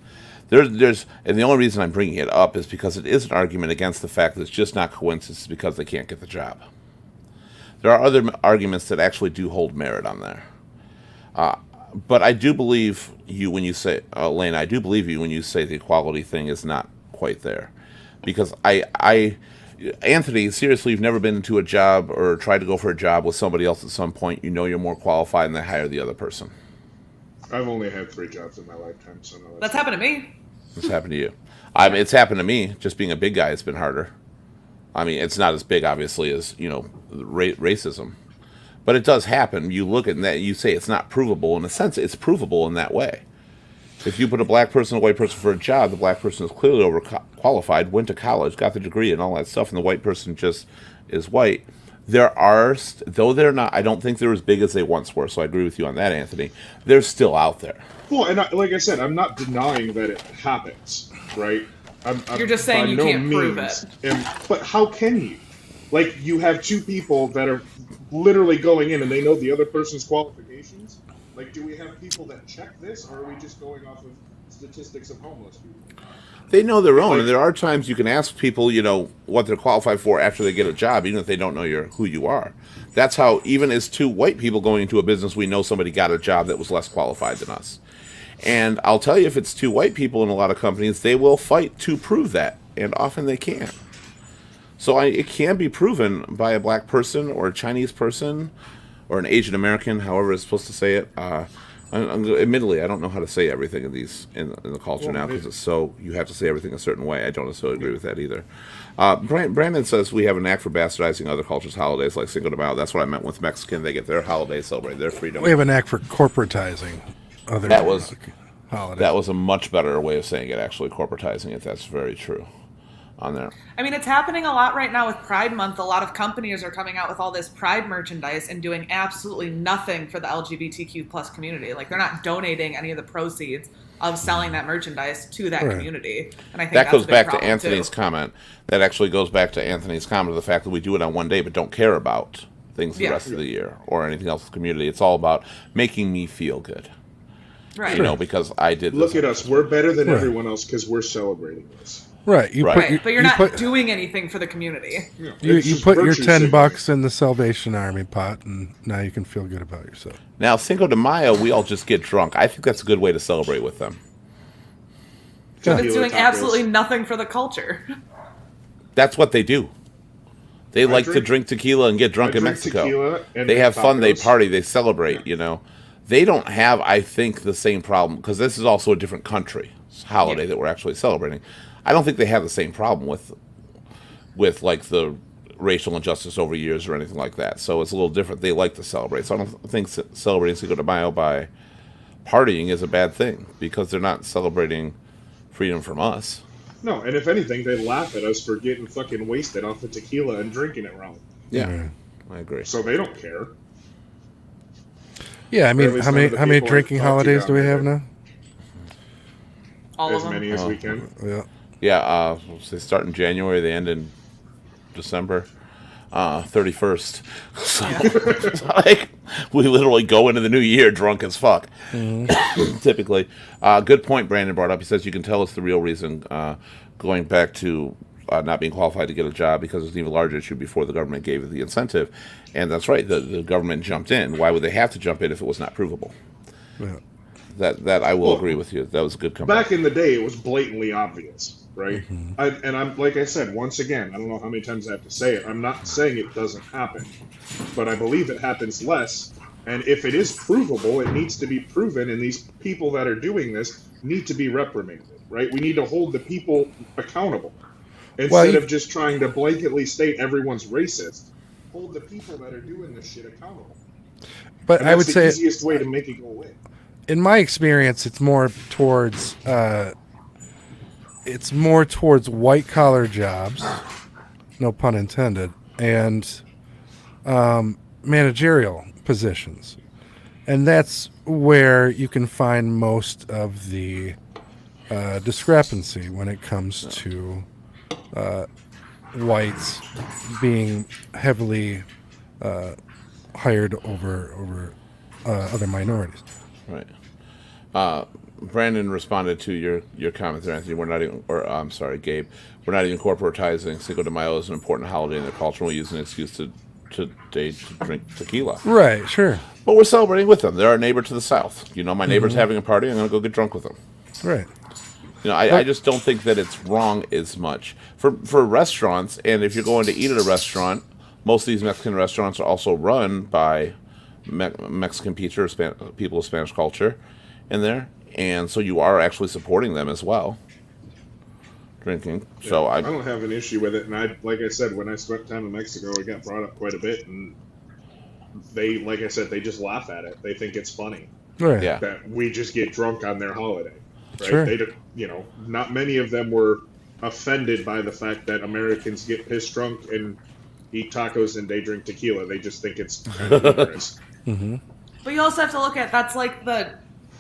And the only reason I'm bringing it up is because it is an argument against the fact that it's just not coincidence because they can't get the job. There are other arguments that actually do hold merit on there. But I do believe you when you say, Lane, I do believe you when you say the equality thing is not quite there. Because Anthony, seriously, you've never been into a job or tried to go for a job with somebody else at some point. You know you're more qualified and they hire the other person. I've only had 3 jobs in my lifetime, so no. That's happened to me. It's happened to you. I mean, it's happened to me. Just being a big guy, it's been harder. I mean, it's not as big, obviously, as, racism. But it does happen. You look at that, you say it's not provable. In a sense, it's provable in that way. If you put a black person and a white person for a job, the black person is clearly overqualified, went to college, got the degree and all that stuff, and the white person just is white. There are, though they're not, I don't think they're as big as they once were, so I agree with you on that, Anthony. They're still out there. Well, and like I said, I'm not denying that it happens, right? You're just saying you can't prove it. But how can you? Like, you have 2 people that are literally going in and they know the other person's qualifications. Like, do we have people that check this, or are we just going off of statistics of homeless people? They know their own, and there are times you can ask people, what they're qualified for after they get a job, even if they don't know who you are. That's how, even as 2 white people going into a business, we know somebody got a job that was less qualified than us. And I'll tell you, if it's 2 white people in a lot of companies, they will fight to prove that, and often they can't. So it can be proven by a black person or a Chinese person or an Asian American, however it's supposed to say it. Admittedly, I don't know how to say everything in the culture now because it's so you have to say everything a certain way. I don't necessarily agree with that either. Brandon says we have a knack for bastardizing other cultures' holidays like Cinco de Mayo. That's what I meant with Mexican. They get their holiday, celebrate their freedom. We have a knack for corporatizing other holidays. That was a much better way of saying it, actually, corporatizing it. That's very true on there. I mean, it's happening a lot right now with Pride Month. A lot of companies are coming out with all this Pride merchandise and doing absolutely nothing for the LGBTQ plus community. Like, they're not donating any of the proceeds of selling that merchandise to that community. And I think that goes back to Anthony's comment. That actually goes back to Anthony's comment of the fact that we do it on one day but don't care about things the rest of the year or anything else in the community. It's all about making me feel good. Right. Because I did this. Look at us. We're better than everyone else because we're celebrating this. Right. But you're not doing anything for the community. Yeah, you put your $10 in the Salvation Army pot, and now you can feel good about yourself. Now, Cinco de Mayo, we all just get drunk. I think that's a good way to celebrate with them. But it's doing absolutely nothing for the culture. That's what they do. They like to drink tequila and get drunk in Mexico. They have fun, they party, they celebrate, They don't have, I think, the same problem, because this is also a different country holiday that we're actually celebrating. I don't think they have the same problem with like the racial injustice over years or anything like that. So it's a little different. They like to celebrate. So I don't think celebrating Cinco de Mayo by partying is a bad thing because they're not celebrating freedom from us. No, and if anything, they laugh at us for getting fucking wasted off of tequila and drinking it wrong. Yeah, I agree. So they don't care. Yeah, I mean, how many drinking holidays do we have now? All as of them. many as we can. Yeah. Yeah, they start in January, they end in December 31st. So, like, we literally go into the new year drunk as fuck, typically. Good point Brandon brought up. He says you can tell it's the real reason, going back to not being qualified to get a job because it's an even larger issue before the government gave it the incentive. And that's right, the government jumped in. Why would they have to jump in if it was not provable? Yeah. That I will agree with you. That was a good comeback. Back in the day, it was blatantly obvious, right? I'm like I said, once again, I don't know how many times I have to say it. I'm not saying it doesn't happen, but I believe it happens less. And if it is provable, it needs to be proven, and these people that are doing this need to be reprimanded, right? We need to hold the people accountable instead of just trying to blanketly state everyone's racist. Hold the people that are doing this shit accountable. But I would say the easiest way to make it go away. In my experience, it's more towards white collar jobs, no pun intended, and managerial positions, and that's where you can find most of the discrepancy when it comes to whites being heavily hired over other minorities. Right. Brandon responded to your comment there, Anthony. We're not even, or I'm sorry, Gabe. We're not even corporatizing Cinco de Mayo as an important holiday in their culture. We use an excuse to drink tequila. Right, sure. But we're celebrating with them. They're our neighbor to the south. You know, my neighbor's having a party. I'm going to go get drunk with them. Right. You know, I just don't think that it's wrong as much for restaurants. And if you're going to eat at a restaurant, most of these Mexican restaurants are also run by Mexican people of Spanish culture in there, and so you are actually supporting them as well. Drinking. Yeah, So I don't have an issue with it, and like I said, when I spent time in Mexico, it got brought up quite a bit, and they, like I said, they just laugh at it. They think it's funny. Right. Yeah. That we just get drunk on their holiday. Right? Sure. They don't, not many of them were offended by the fact that Americans get pissed drunk and eat tacos and they drink tequila. They just think it's kind of humorous. Mm-hmm. But you also have to look at that's like the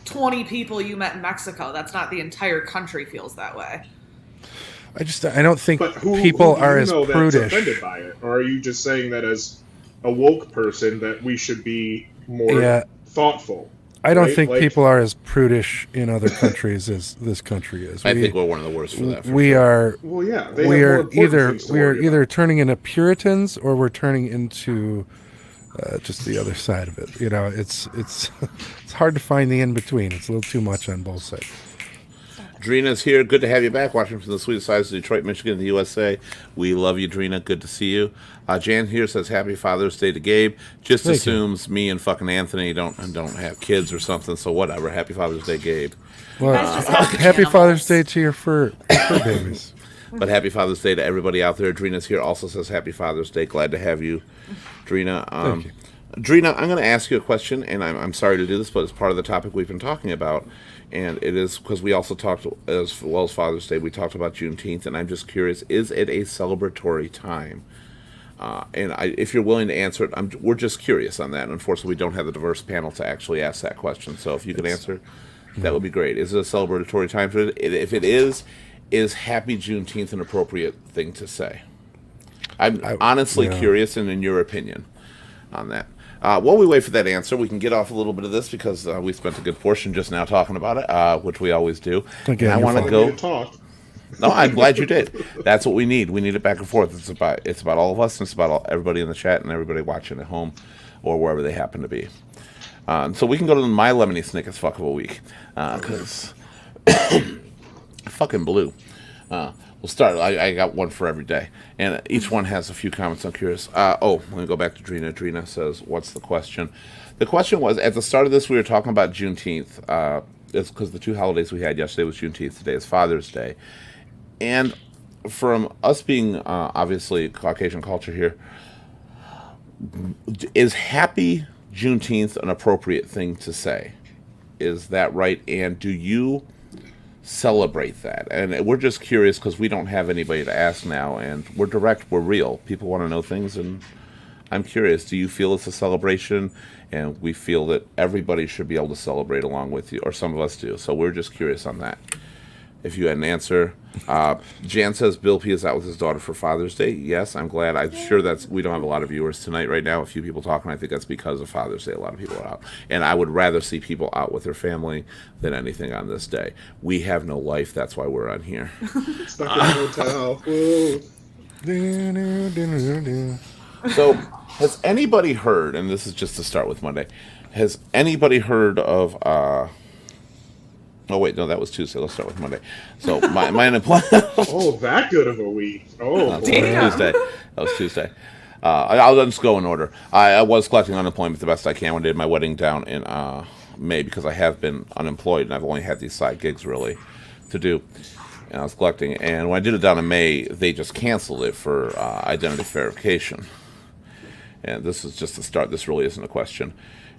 20 people you met in Mexico. That's not the entire country feels that way. I don't think But people who are do as you know that's prudish. offended by it? Or are you just saying that as a woke person that we should be more Yeah. thoughtful? I don't right? think Like- people are as prudish in other countries as this country is. I think we're one of the worst for that. we are Well, yeah, they we have more are important either things to we are worry either about. turning into Puritans or we're turning into just the other side of it. You know, it's it's hard to find the in between. It's a little too much on both sides. Drina's here. Good to have you back, watching from the sweetest sides of Detroit, Michigan, the USA. We love you, Drina. Good to see you. Jan here says Happy Father's Day to Gabe. Just Thank assumes me and fucking Anthony don't have kids or something. So whatever. Happy Father's Day, Gabe. Well, Guys just have happy animals. Father's Day to your fur babies. But happy Father's Day to everybody out there. Drina's here. Also says Happy Father's Day. Glad to have you, Drina. Thank you. Drina, I'm going to ask you a question, and I'm sorry to do this, but it's part of the topic we've been talking about. And it is because we also talked, as well as Father's Day, we talked about Juneteenth, and I'm just curious, is it a celebratory time? If you're willing to answer it, we're just curious on that. Unfortunately, we don't have the diverse panel to actually ask that question. So if you could answer, that would be great. Is it a celebratory time? If it is Happy Juneteenth an appropriate thing to say? I'm honestly curious, and in your opinion on that. While we wait for that answer, we can get off a little bit of this because we spent a good portion just now talking about it, which we always do. Again, And I you're want to We go. need to talk. No, I'm glad you did. That's what we need. We need it back and forth. It's about all of us, and it's about everybody in the chat and everybody watching at home or wherever they happen to be. So we can go to my lemony snickets fuck of a week because fucking blue. We'll start. I got one for every day, and each one has a few comments. I'm curious. Let me go back to Drina. Drina says, "What's the question?" The question was, at the start of this, we were talking about Juneteenth. It's because the two holidays we had yesterday was Juneteenth. Today is Father's Day, and from us being obviously Caucasian culture here, is Happy Juneteenth an appropriate thing to say? Is that right? And do you celebrate that? And we're just curious because we don't have anybody to ask now, and we're direct, we're real. People want to know things, and I'm curious, do you feel it's a celebration? And we feel that everybody should be able to celebrate along with you, or some of us do. So we're just curious on that. If you had an answer. Jan says Bill P is out with his daughter for Father's Day. Yes, I'm glad. I'm sure we don't have a lot of viewers tonight right now. A few people talking. I think that's because of Father's Day. A lot of people are out. And I would rather see people out with their family than anything on this day. We have no life. That's why we're on here. Stuck in a hotel. Whoa. So, has anybody heard, and this is just to start with Monday, has anybody heard of, oh wait, no, that was Tuesday. Let's start with Monday. So, my unemployment, Oh, that good of a week. Oh, that was boy. Damn. Tuesday. That was Tuesday. I'll just go in order. I was collecting unemployment the best I can when I did my wedding down in May because I have been unemployed and I've only had these side gigs really to do. And I was collecting, and when I did it down in May, they just canceled it for identity verification. And this is just the start. This really isn't a question.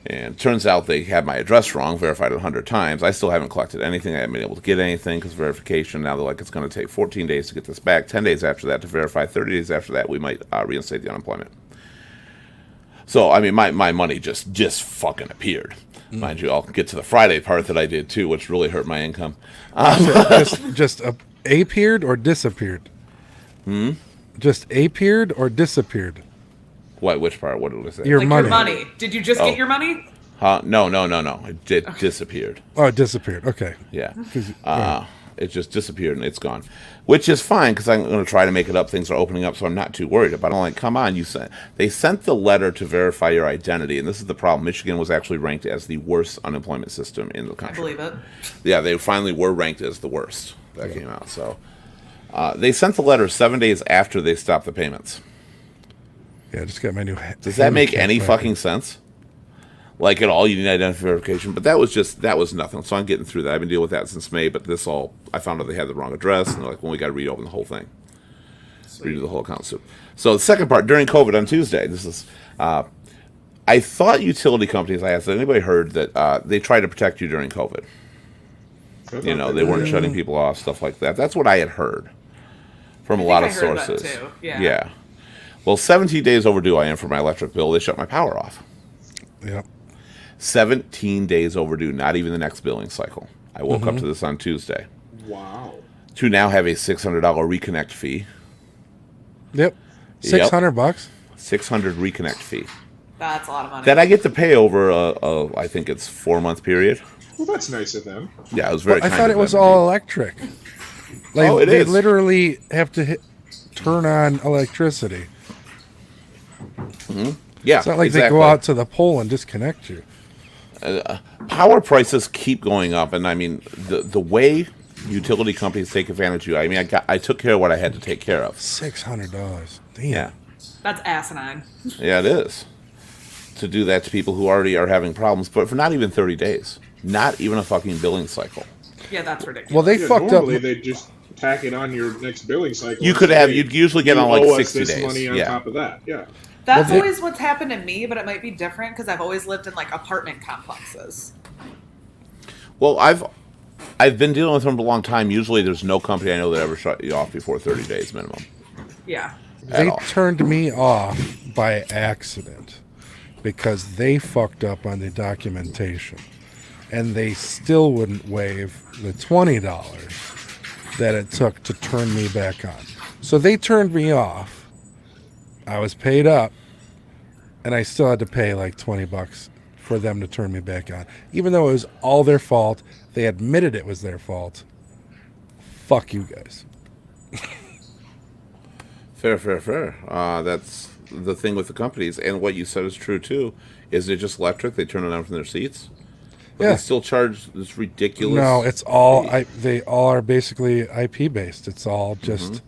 And it turns out they had my address wrong, verified it 100 times. I still haven't collected anything. I haven't been able to get anything because verification, now they're like, it's going to take 14 days to get this back, 10 days after that to verify, 30 days after that, we might reinstate the unemployment. So, I mean, my money just fucking appeared. Mind you, I'll get to the Friday part that I did too, which really hurt my income. just appeared or disappeared? Just appeared or disappeared? What? Which part? What did I say? Your Like money. your money. Did you just Oh. get your money? No. It disappeared. Oh, it disappeared. Okay. Yeah. 'Cause- It just disappeared and it's gone, which is fine because I'm going to try to make it up. Things are opening up, so I'm not too worried about it. I'm like, come on, they sent the letter to verify your identity, and this is the problem. Michigan was actually ranked as the worst unemployment system in the I country. believe it. Yeah, they finally were ranked as the worst. That came out. So they sent the letter 7 days after they stopped the payments. Yeah, I just got my new. Does that make handicap any record. fucking sense? Like at all, you need identity verification, but that was nothing. So I'm getting through that. I've been dealing with that since May, but I found out they had the wrong address, and they're like, well, we got to reopen the whole thing, redo the whole account. So the second part, during COVID on Tuesday, this is, I thought utility companies, I asked, has anybody heard that they try to protect you during COVID? You know, they weren't shutting people off, stuff like that. That's what I had heard from a lot of I heard that sources. too, yeah. Yeah. Well, 17 days overdue I am for my electric bill. They shut my power off. Yep. 17 days overdue, not even the next billing cycle. I woke up to this on Tuesday. Wow. To now have a $600 reconnect fee. Yep. $600. 600 reconnect fee. That's a lot of money. That I get to pay over I think it's 4-month period. Well, that's nice of them. Yeah, it was very I kind thought of it was them, all indeed. electric. Like Oh, it they is. literally have to turn on electricity. Yeah, It's not like exactly. they go out to the pole and disconnect you. Power prices keep going up, and I mean the way utility companies take advantage of you. I mean, I took care of what I had to take care of. $600. Damn. Yeah, That's asinine. yeah, it is. To do that to people who already are having problems, but for not even 30 days, not even a fucking billing cycle. Yeah, that's ridiculous. Well, they Yeah, fucked up. normally they just tack it on your next billing cycle. You and could say, have, "Hey, you'd usually get you on like owe us 60 this days. money on Yeah. top of that. Yeah. That's Well, they- always what's happened to me, but it might be different because I've always lived in like apartment complexes. Well, I've been dealing with them for a long time. Usually, there's no company I know that ever shut you off before 30 days minimum. Yeah. At They all. turned me off by accident because they fucked up on the documentation. And they still wouldn't waive the $20 that it took to turn me back on. So they turned me off. I was paid up, and I still had to pay like $20 for them to turn me back on. Even though it was all their fault, they admitted it was their fault. Fuck you guys. Fair. That's the thing with the companies, and what you said is true too. Is it just electric? They turn it on from their seats, but Yeah. they still charge this ridiculous. No, it's all fee. they all are basically IP based. It's all just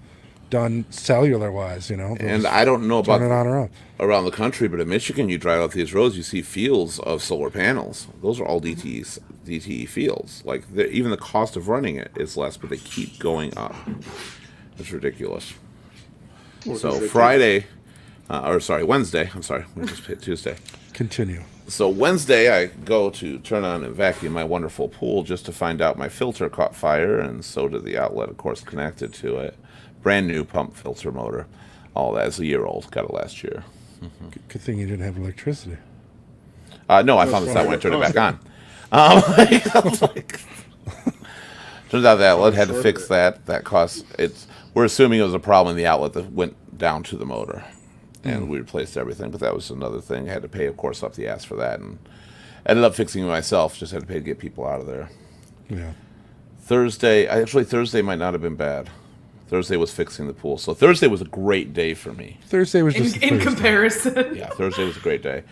done cellular wise, you know. They'll And just I don't know turn about it on or off. around the country, but in Michigan, you drive out these roads, you see fields of solar panels. Those are all DTE fields. Like even the cost of running it is less, but they keep going up. It's ridiculous. Well, So because they Friday, Wednesday. I'm sorry, we just hit Tuesday. Continue. So Wednesday, I go to turn on and vacuum my wonderful pool just to find out my filter caught fire, and so did the outlet, of course, connected to it. Brand new pump filter motor. All that is a year old. Got it last year. Good thing you didn't have electricity. No, I found this out when I turned it back on. I was like, turns out the outlet had to fix that. That cost. We're assuming it was a problem in the outlet that went down to the motor, and we replaced everything. But that was another thing. I had to pay, of course, up the ass for that, and ended up fixing it myself. Just had to pay to get people out of there. Yeah. Thursday might not have been bad. Thursday was fixing the pool. So Thursday was a great day for me. Thursday was just In Thursday. comparison. Yeah, Thursday was a great day.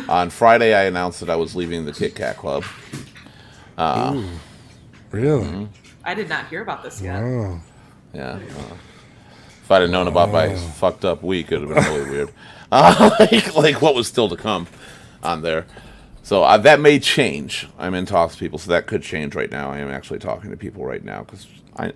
On Friday, I announced that I was leaving the Kit Kat Club. Really? I did not hear about this yet. Oh. Yeah. If I'd have known about my fucked up week, it would have been really weird. Like what was still to come on there. So that may change. I'm in talks with people, so that could change right now. I am actually talking to people right now because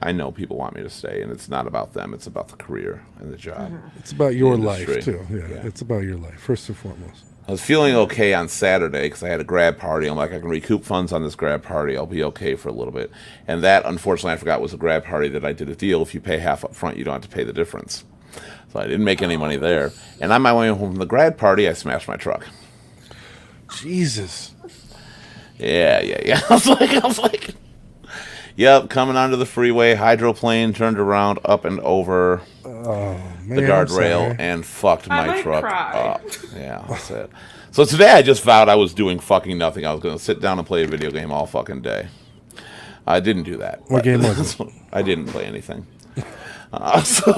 I know people want me to stay, and it's not about them. It's about the career and the job. It's about your Industry. life too. Yeah, Yeah. it's about your life first and foremost. I was feeling okay on Saturday because I had a grad party. I'm like, I can recoup funds on this grad party. I'll be okay for a little bit. And that, unfortunately, I forgot was a grad party that I did a deal. If you pay half up front, you don't have to pay the difference. So I didn't make any money there. And on my way home from the grad party, I smashed my truck. Jesus. Yeah. I was like, Yep, coming onto the freeway, hydroplane turned around, up and over Oh man, the I'm guardrail sorry. and fucked I my might truck cry. up. Yeah, that's it. So today I just vowed I was doing fucking nothing. I was going to sit down and play a video game all fucking day. I didn't do that. What game was it? I didn't play anything. So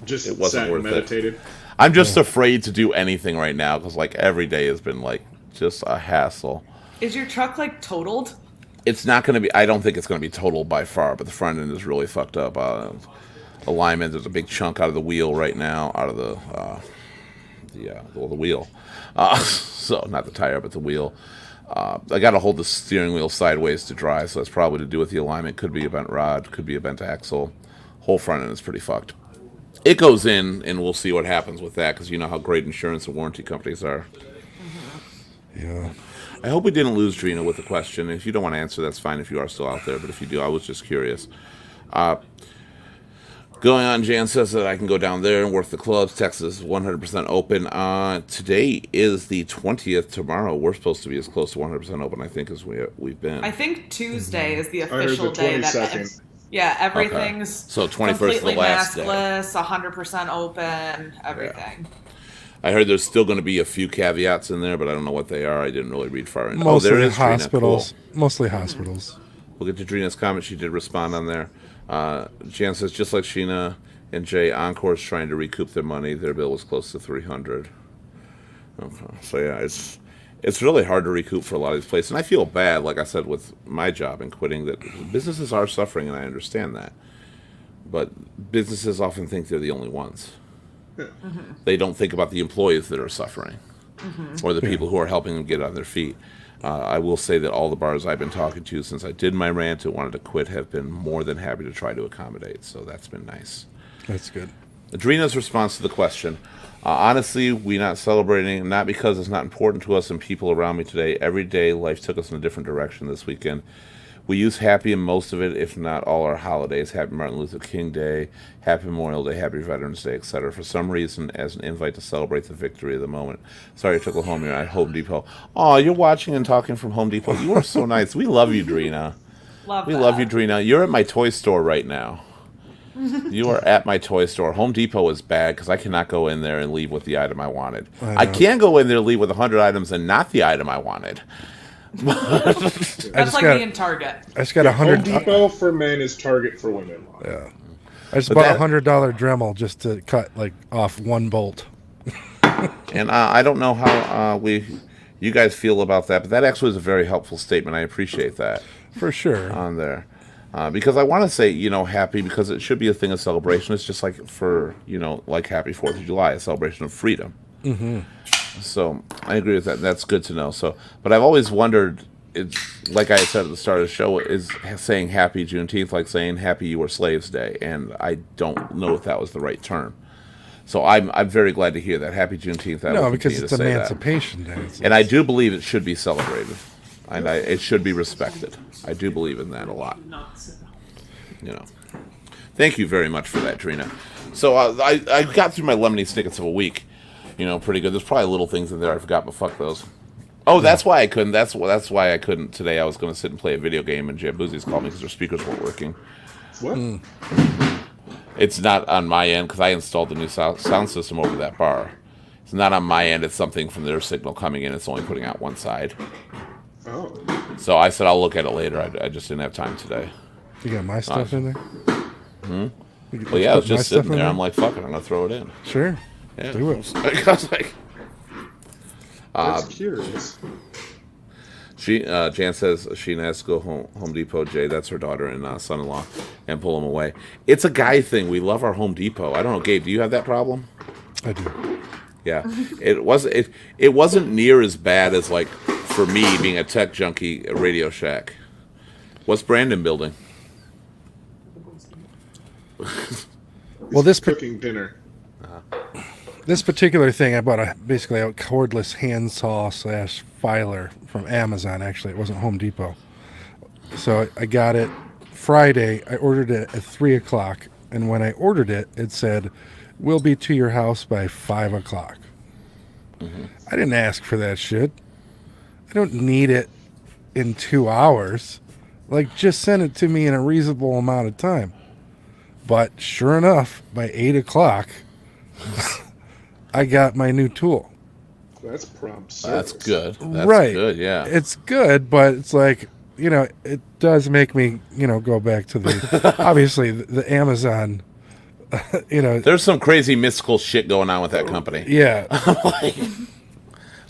Just it wasn't sat worth and it. meditated. I'm just afraid to do anything right now because like every day has been like just a hassle. Is your truck like totaled? It's not going to be. I don't think it's going to be total by far, but the front end is really fucked up. Alignment. There's a big chunk out of the wheel right now, out of the wheel. So not the tire, but the wheel. I got to hold the steering wheel sideways to drive, so that's probably to do with the alignment. Could be a bent rod, could be a bent axle. Whole front end is pretty fucked. It goes in, and we'll see what happens with that, because you know how great insurance and warranty companies are. Yeah. I hope we didn't lose Drina with the question. If you don't want to answer, that's fine if you are still out there. But if you do, I was just curious. Going on, Jan says that I can go down there and work the clubs. Texas is 100% open. Today is the 20th. Tomorrow, we're supposed to be as close to 100% open, I think, as we've been. I think Tuesday is the I heard official the day that 22nd. everything's So 21st is the completely last day. maskless, 100% open, everything. I heard there's still going to be a few caveats in there, but I don't know what they are. I didn't really read far into. Mostly there is Drina. hospitals. Cool. Mostly hospitals. We'll get to Drina's comment. She did respond on there. Jan says, just like Sheena and Jay, Encore's trying to recoup their money. Their bill was close to $300. Okay. So yeah, it's really hard to recoup for a lot of these places. And I feel bad, like I said, with my job and quitting, that businesses are suffering, and I understand that. But businesses often think they're the only ones. They don't think about the employees that are suffering or the people who are helping them get on their feet. I will say that all the bars I've been talking to since I did my rant and wanted to quit have been more than happy to try to accommodate. So that's been nice. That's good. Adrina's response to the question. Honestly, we not celebrating, not because it's not important to us and people around me today. Every day, life took us in a different direction this weekend. We use happy in most of it, if not all our holidays. Happy Martin Luther King Day, Happy Memorial Day, Happy Veterans Day, etc. For some reason, as an invite to celebrate the victory of the moment. Sorry to trickle home here at Home Depot. Oh, you're watching and talking from Home Depot. You are so nice. We love you, Drina. Love We that. love you, Drina. You're at my toy store right now. You are at my toy store. Home Depot is bad because I cannot go in there and leave with the item I wanted. I can go in there and leave with 100 items and not the item I wanted. That's like got- being Target. I just got Home 100. Depot for men is Target for women. Yeah. I just But bought that- $100 Dremel just to cut like off one bolt. And I don't know how you guys feel about that, but that actually is a very helpful statement. I appreciate that For sure. on there. Because I want to say, happy, because it should be a thing of celebration. It's just like for, like happy 4th of July, a celebration of freedom. Mm-hmm. So I agree with that. That's good to know. But I've always wondered, it's like I said at the start of the show, is saying happy Juneteenth like saying happy you were slaves day. And I don't know if that was the right term. So I'm very glad to hear that. Happy Juneteenth. I No, will because continue it's to say that. Emancipation Day. It's- And I do believe it should be celebrated. And it should be respected. I do believe in that a lot. Thank you very much for that, Trina. So I got through my lemony snickets of a week. Pretty good. There's probably little things in there I forgot, but fuck those. Oh, that's why I couldn't. That's why I couldn't today. I was going to sit and play a video game, and Jambuzzi's called me because their speakers weren't working. What? It's not on my end because I installed the new sound system over that bar. It's not on my end. It's something from their signal coming in. It's only putting out one side. Oh. So I said I'll look at it later. I just didn't have time today. You got my stuff in there? Well, yeah, I was Put my just stuff sitting in there. I'm like, fuck it, I'm gonna throw it in. Sure. Yeah. Do it. I was like, That's curious. Jan says she has to go Home Depot. Jay, that's her daughter and son-in-law, and pull them away. It's a guy thing. We love our Home Depot. I don't know, Gabe. Do you have that problem? I do. Yeah, it wasn't near as bad as like for me being a tech junkie at Radio Shack. What's Brandon building? Well, this Cooking dinner. particular thing, I bought basically a cordless handsaw / filer from Amazon. Actually, it wasn't Home Depot. So I got it Friday. I ordered it at 3:00, and when I ordered it, it said, "We'll be to your house by 5:00." I didn't ask for that shit. I don't need it in 2 hours. Like, just send it to me in a reasonable amount of time. But sure enough, by 8 o'clock, I got my new tool. That's prompt service. That's good. That's Right. good, yeah. It's good, but it's like, it does make me, go back to the, obviously, the Amazon, There's some crazy mystical shit going on with that company. yeah.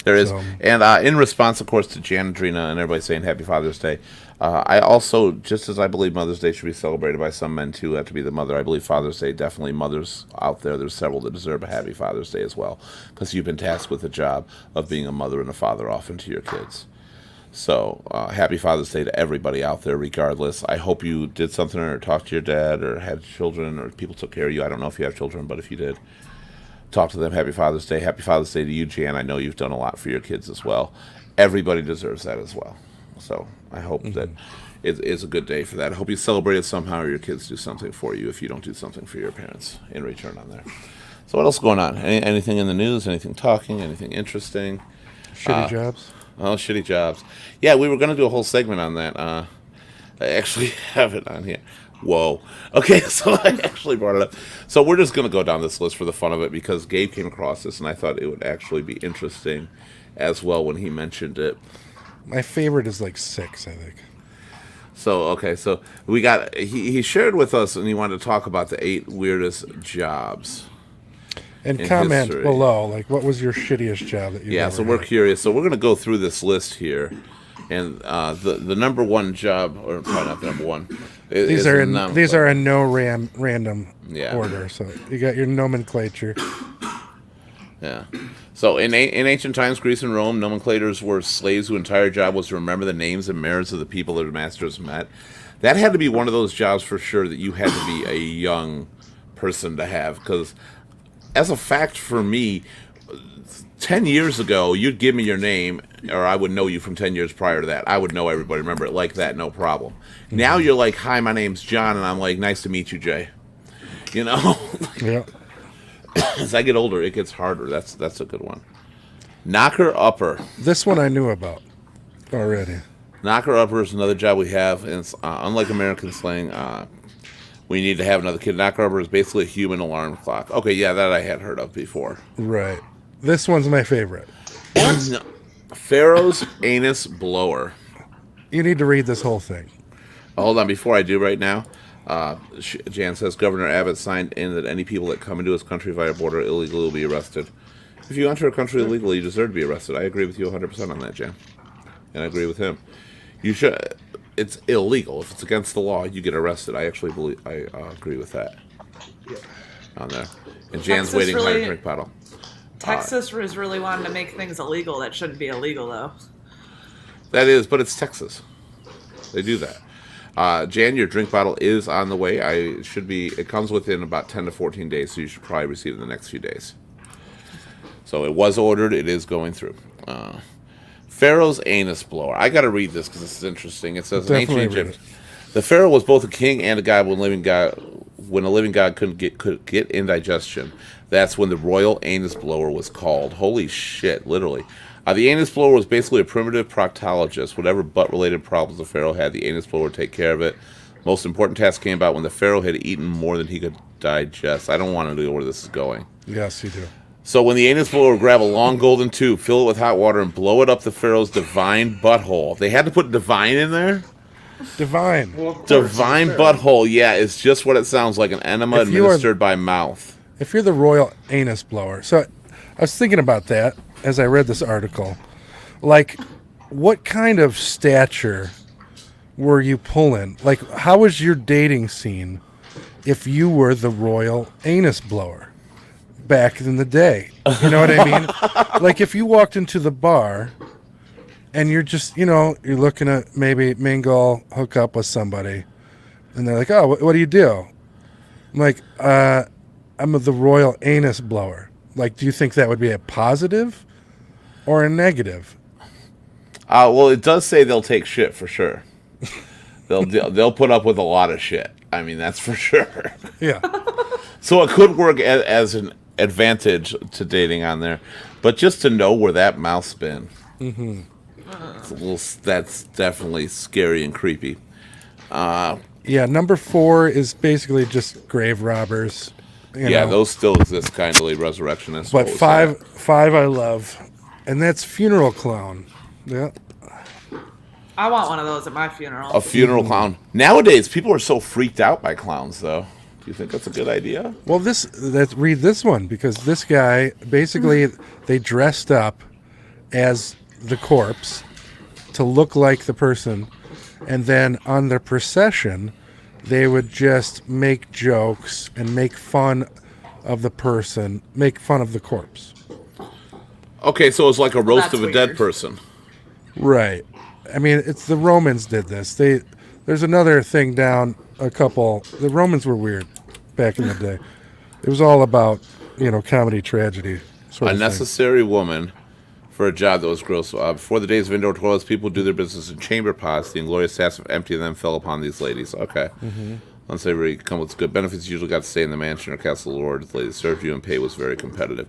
There is. So- And in response, of course, to Jan and Drina and everybody saying Happy Father's Day, I also, just as I believe Mother's Day should be celebrated by some men too, have to be the mother, I believe Father's Day, definitely mothers out there, there's several that deserve a Happy Father's Day as well, because you've been tasked with the job of being a mother and a father often to your kids. So, Happy Father's Day to everybody out there, regardless. I hope you did something or talked to your dad or had children or people took care of you. I don't know if you have children, but if you did, talk to them. Happy Father's Day. Happy Father's Day to you, Jan. I know you've done a lot for your kids as well. Everybody deserves that as well. So I hope that it is a good day for that. I hope you celebrate it somehow or your kids do something for you if you don't do something for your parents in return on there. So what else is going on? Anything in the news? Anything talking? Anything interesting? Shitty jobs. Oh, shitty jobs. Yeah, we were going to do a whole segment on that. I actually have it on here. Whoa. Okay, so I actually brought it up. So we're just going to go down this list for the fun of it because Gabe came across this, and I thought it would actually be interesting as well when he mentioned it. My favorite is like 6, I think. So, okay, so we got, he shared with us, and he wanted to talk about the 8 weirdest jobs. And In comment history. below, like, what was your shittiest job that you Yeah, so we're curious. So we're going to go through this list here. And the number one job, or probably not the number one. These are in no random Yeah. order. So you got your nomenclature. Yeah. So in ancient times, Greece and Rome, nomenclators were slaves whose entire job was to remember the names and merits of the people their masters met. That had to be one of those jobs for sure that you had to be a young person to have. Because as a fact for me, 10 years ago, you'd give me your name, or I would know you from 10 years prior to that. I would know everybody, remember it like that, no problem. Now you're like, hi, my name's John, and I'm like, nice to meet you, Jay. You know? Yeah. As I get older, it gets harder. That's a good one. Knocker upper. This one I knew about already. Knocker upper is another job we have, and it's, unlike American slang, we need to have another kid. Knocker upper is basically a human alarm clock. Okay, yeah, that I had heard of before. Right. This one's my favorite. No. Pharaoh's anus blower. You need to read this whole thing. Hold on, before I do right now, Jan says Governor Abbott signed in that any people that come into his country via border illegally will be arrested. If you enter a country illegally, you deserve to be arrested. I agree with you 100% on that, Jan. And I agree with him. You should. It's illegal. If it's against the law, you get arrested. I actually believe. I agree with that. On there. And Jan's Texas waiting behind really- a drink bottle. Texas is really wanting to make things illegal that shouldn't be illegal, though. That is, but it's Texas. They do that. Jan, your drink bottle is on the way. It comes within about 10 to 14 days, so you should probably receive it in the next few days. So it was ordered. It is going through. Pharaoh's anus blower. I got to read this because this is interesting. It says in Definitely ancient read Egypt, the pharaoh was both a king and a god when a living god could get indigestion. That's when the royal anus blower was called. Holy shit, literally. The anus blower was basically a primitive proctologist. Whatever butt-related problems the pharaoh had, the anus blower would take care of it. Most important task came about when the pharaoh had eaten more than he could digest. I don't want to know where this is going. Yes, you do. So when the anus blower would grab a long golden tube, fill it with hot water, and blow it up the pharaoh's divine butthole. They had to put divine in there? Divine. Well, of course, Divine it's fair. butthole, yeah, it's just what it sounds like, an enema If you are- administered by mouth. If you're the royal anus blower. So I was thinking about that as I read this article. Like, what kind of stature were you pulling? Like, how was your dating scene if you were the royal anus blower back in the day? You know what I mean? Like, if you walked into the bar and you're just, you're looking at maybe mingle, hook up with somebody, and they're like, oh, what do you do? I'm like, I'm the royal anus blower. Like, do you think that would be a positive or a negative? Well, it does say they'll take shit for sure. They'll put up with a lot of shit. I mean, that's for sure. Yeah. So it could work as an advantage to dating on there, but just to know where that mouth's been, that's definitely scary and creepy. Yeah, number 4 is basically just grave robbers. You know. Those still exist, kindly resurrectionists. But five I love, and that's funeral clown. Yeah. I want one of those at my funeral. A funeral clown. Nowadays, people are so freaked out by clowns, though. Do you think that's a good idea? Well, read this one, because this guy basically they dressed up as the corpse to look like the person, and then on their procession, they would just make jokes and make fun of the person, make fun of the corpse. Okay, so it's like a roast That's of a weird. dead person. Right. I mean, it's the Romans did this. There's another thing down a couple. The Romans were weird back in the day. It was all about, comedy, tragedy. Sort A of thing. necessary woman for a job that was gross. Before the days of indoor toilets, people would do their business in chamber pots. The inglorious task of emptying them fell upon these ladies. Okay. Once they really come with good benefits, you usually got to stay in the mansion or castle lord. The ladies served you, and pay was very competitive.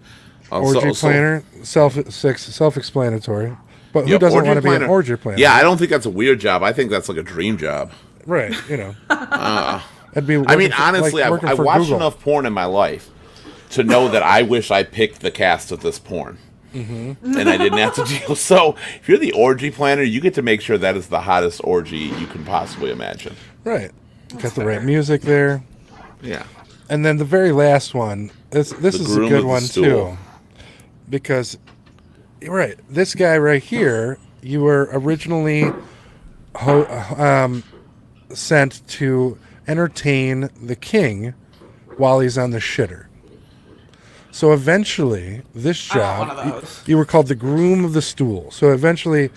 Orgy planner, self-explanatory. But who doesn't orgy want to be an planner. orgy planner? Yeah, I don't think that's a weird job. I think that's like a dream job. Right, That'd be I mean, honestly, I've watched Google. enough porn in my life to know that I wish I picked the cast of this porn. And I didn't have to deal. So, if you're the orgy planner, you get to make sure that is the hottest orgy you can possibly imagine. Right. Got the right music there. Yeah. And then the very last one, this is a groom good with the one stool. too. Because, right, this guy right here, you were originally sent to entertain the king while he's on the shitter. So eventually, this I want job, one of those. you were called the groom of the stool. So eventually,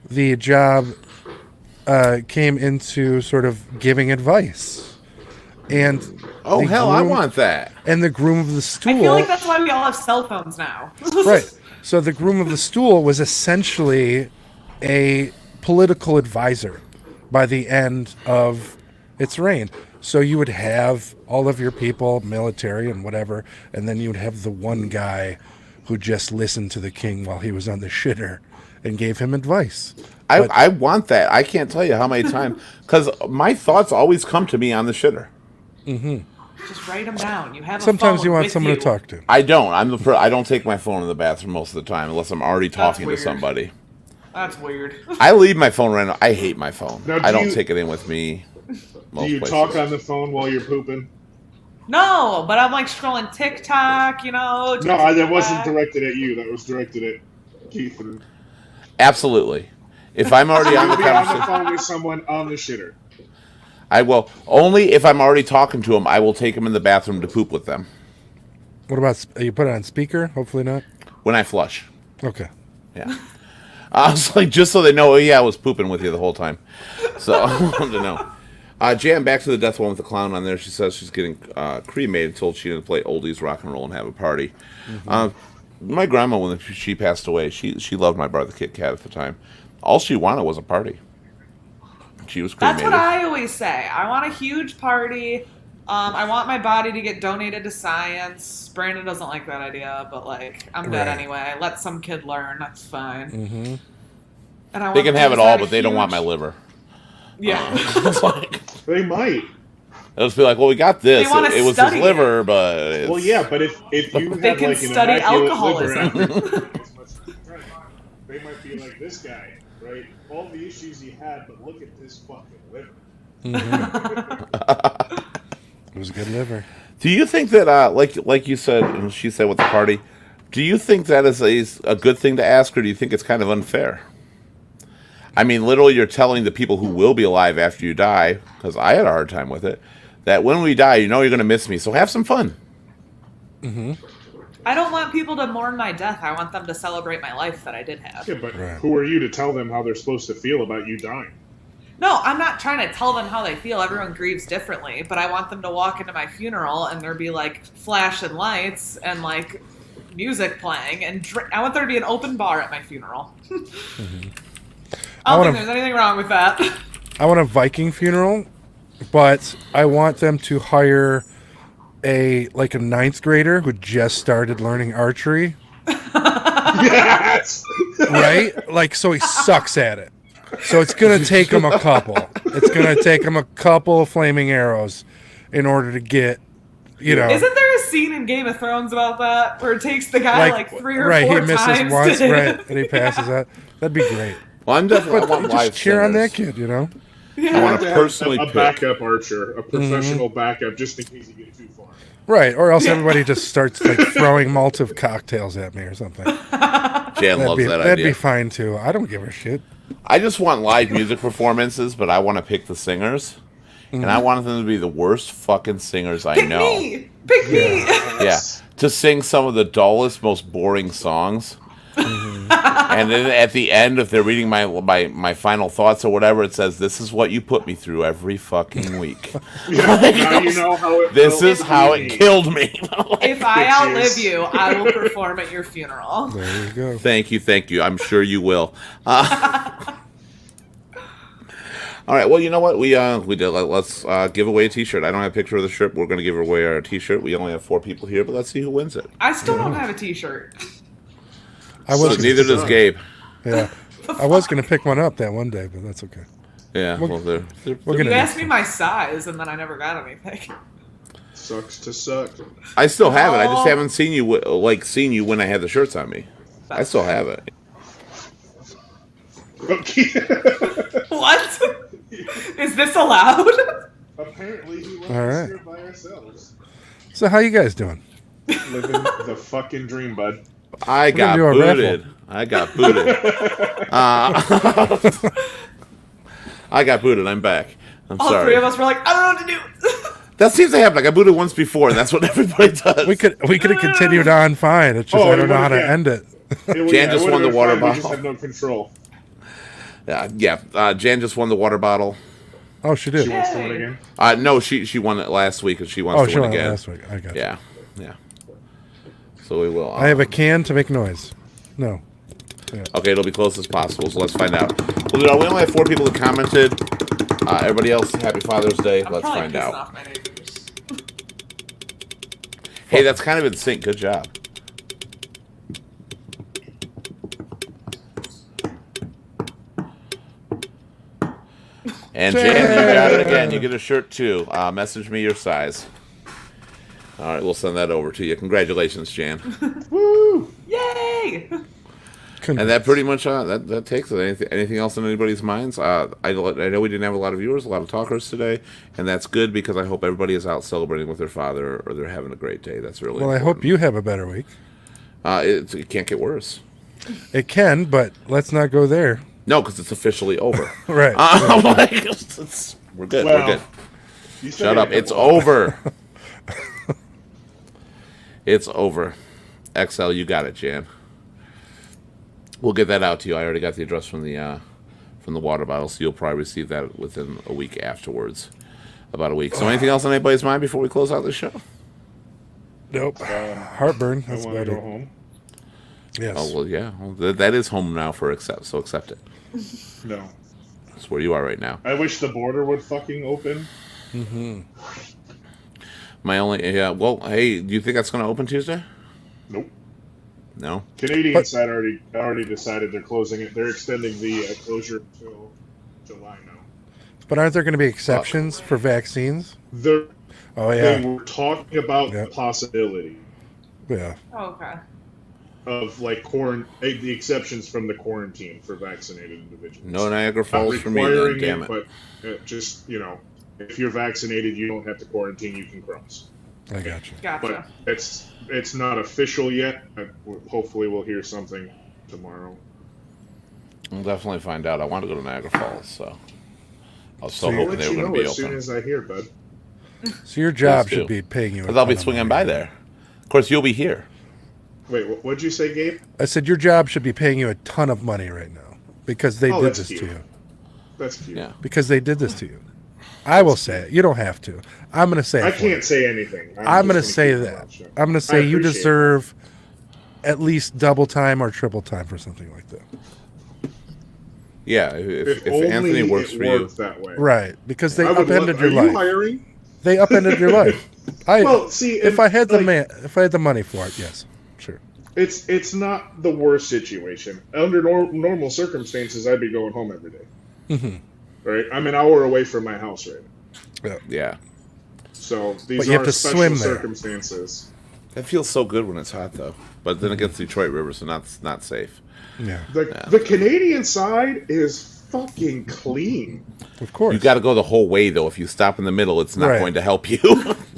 the job came into sort of giving advice. And Oh, the hell, I groom- want that. And the groom of the stool. I feel like that's why we all have cell phones now. Right. So the groom of the stool was essentially a political advisor by the end of its reign. So you would have all of your people, military and whatever, and then you would have the one guy who just listened to the king while he was on the shitter and gave him advice. I want that. I can't tell you how many times, because my thoughts always come to me on the shitter. Just write them down. You have a Sometimes phone you want with someone you. to talk to. I don't. I don't take my phone in the bathroom most of the time unless I'm already talking to weird. somebody. That's weird. I leave my phone right now. I hate my phone. Now, I don't you- take it in with me. Do you talk on the phone while you're pooping? No, but I'm like scrolling TikTok, No, texting that wasn't back. directed at you. That was directed at Keith. And Absolutely. If I'm already on the I'll be on the conversation, phone with someone on the shitter. I will. Only if I'm already talking to them, I will take them in the bathroom to poop with them What about, you put it on speaker? Hopefully not. when I flush. Okay. Yeah. I was like, just so they know, oh, yeah, I was pooping with you the whole time. So I wanted to know. Jan, back to the death one with the clown on there. She says she's getting cremated, told she didn't play oldies, rock and roll, and have a party. My grandma, when she passed away, she loved my brother Kit Kat at the time. All she wanted was a party. She was cremated. That's what I always say. I want a huge party. I want my body to get donated to science. Brandon doesn't like that idea, but like I'm dead Right. anyway. Let some kid learn. That's fine. Mm-hmm. And I They want can to have it just all, have a but they don't want my huge- liver. Yeah. It's like, They might. they'll just be like, well, we got this. They wanna It was his study liver, but it's... Well, yeah, but if you They have can like an study immaculate alcoholism. liver, they might be like this guy, right? All the issues he had, but look at this fucking liver. It was a good liver. Do you think that, like you said, and she said with the party, do you think that is a good thing to ask, or do you think it's kind of unfair? I mean, literally, you're telling the people who will be alive after you die, because I had a hard time with it, that when we die, you know you're going to miss me, so have some fun. I don't want people to mourn my death. I want them to celebrate my life that I did have. Yeah, but Right. who are you to tell them how they're supposed to feel about you dying? No, I'm not trying to tell them how they feel. Everyone grieves differently, but I want them to walk into my funeral and there be like flashing lights and like music playing, and I want there to be an open bar at my funeral. I don't think there's anything wrong with that. I want a Viking funeral, but I want them to hire a ninth grader who just started learning archery, Yes. right? So he sucks at it. So it's gonna take him a couple. It's going to take him a couple of flaming arrows in order to get, you know. Isn't there a scene in Game of Thrones about that where it takes the guy like 3 or 4 he times? misses once, right, and he passes out? That'd be great. Well, I'm definitely I want Just live cheer on that singers. kid, you know. I want to personally a pick. backup archer, a professional backup, just in case you get too far. Right, or else everybody just starts like throwing malted cocktails at me or something. Jan loves that That'd idea. be fine too. I don't give a shit. I just want live music performances, but I want to pick the singers, and I want them to be the worst fucking singers I Pick know. me! Pick me! Yeah, to sing some of the dullest, most boring songs. And then at the end, if they're reading my final thoughts or whatever, it says, "This is what you put me through every fucking week. Now you know how it This felt is how it to me. killed me." If I outlive you, I will perform at your funeral. There you go. Thank you. I'm sure you will. All right. Well, you know what we did. Let's give away a T-shirt. I don't have a picture of the shirt. We're going to give away our T-shirt. We only have 4 people here, but let's see who wins it. I still don't have a T-shirt. I So was neither does Gabe. yeah. I was gonna pick one up that one day, but that's okay. Yeah. Well, they're We're You gonna asked me my size, and then I never got anything. Sucks to suck. I still have it. I just Oh. haven't seen you when I had the shirts on me. I still have it. Okay. What? Is this allowed? Apparently, we left All us right. here by ourselves. So how you guys doing? Living the fucking dream, bud. I got do a booted. I got booted. I got booted. I'm back. I'm All sorry. 3 of us were like, I don't know what to do. That seems to happen. I got booted once before, and that's what everybody does. We could have continued on fine. It's just Oh, I don't know how to yeah. end it. Jan just won the water We just bottle. had no control. Jan just won the water bottle. Oh, she did. She wants to win again. No, she won it last week, and she wants Oh, to she win won again. last week. I got you. Yeah. So we will. I have a can to make noise. No. Okay, it'll be close as possible. So let's find out. Well, we only have 4 people that commented. Everybody else, Happy Father's Day. I'm Let's probably find pissing out. off my neighbors. Hey, that's kind of in sync. Good job. And Jan, you got it again. You get a shirt too. Message me your size. All right, we'll send that over to you. Congratulations, Jan. Woo! Yay! And that pretty much that takes it. Anything else on anybody's minds? I know we didn't have a lot of viewers, a lot of talkers today, and that's good because I hope everybody is out celebrating with their father or they're having a great day. That's really Well, I important. hope you have a better week. It can't get worse. It can, but let's not go there. No, because it's officially over. Right. We're good. Well, we're good. You said Shut up. it. It's over. It's over. XL, you got it, Jan. We'll get that out to you. I already got the address from the water bottle, so you'll probably receive that within a week afterwards. About a week. So anything else on anybody's mind before we close out the show? Nope. Heartburn. I That's want to about go it. home. Yes. Oh, well, yeah. Well, that is home now for accept, so accept it. No. That's where you are right now. I wish the border would fucking open. My only, yeah, well, hey, do you think that's going to open Tuesday? Nope. No? Canadian But- side already decided they're closing it. They're extending the closure until July now. But aren't there going to be exceptions for vaccines? They're, Oh yeah. They were talking about Yeah. the possibility Yeah. Oh, okay. of like the exceptions from the quarantine for vaccinated individuals. No Niagara Not Falls for me, then, requiring damn it. But just if you're vaccinated, you don't have to quarantine. You can cross. I got you. Gotcha. But it's not official yet. Hopefully, we'll hear something tomorrow. I'll definitely find out. I want to go to Niagara Falls, so I was so I'll hoping let they you were going know to be as soon open. as I hear, bud. So your job Please do. should be paying you. Because I'll be swinging by there. Of course, you'll be here. Wait, what'd you say, Gabe? I said your job should be paying you a ton of money right now because they Oh, did that's this cute. to you. That's cute. Yeah. Because they did this to you. I will say it. You don't have to. I'm going to say it. I for you. can't say anything. I'm going to just say keep my that. mouth shut. I'm going to say I you appreciate deserve at least double time or triple time for something like that. Yeah, If if only Anthony works it for you. worked that way. Right. Because they I would upended love, your are life. you hiring? They upended your life. Well, see, if I had the like, if I had the money for it, yes. Sure. it's not the worst situation. Under normal circumstances, I'd be going home every day. right? I'm an hour away from my house right now. Yeah. So these But you have are to special swim there. circumstances. That feels so good when it's hot, though. But then against Detroit River, so not safe. Yeah, The Canadian side is fucking clean. of course. You got to go the whole way, though. If you stop in the middle, it's not Right. going to help you.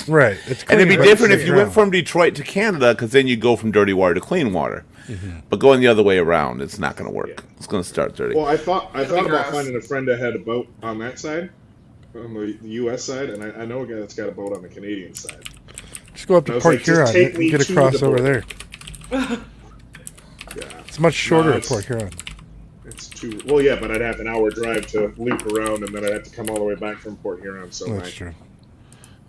Right. It's And it'd be clean, different right? if you went from Detroit to Canada, because then you go from dirty water to clean water. But going the other way around, it's not going to work. Yeah. It's going to start dirty. Well, I thought about gross. finding a friend that had a boat on that side, on the U.S. side, and I know a guy that's got a boat on the Canadian side. Just go up I to was Port like, just Huron take and me get to across the over border. there. Yeah, It's much shorter No, at Port Huron. it's too well. Yeah, but I'd have an hour drive to loop around, and then I'd have to come all the way back from Port Huron. So That's true.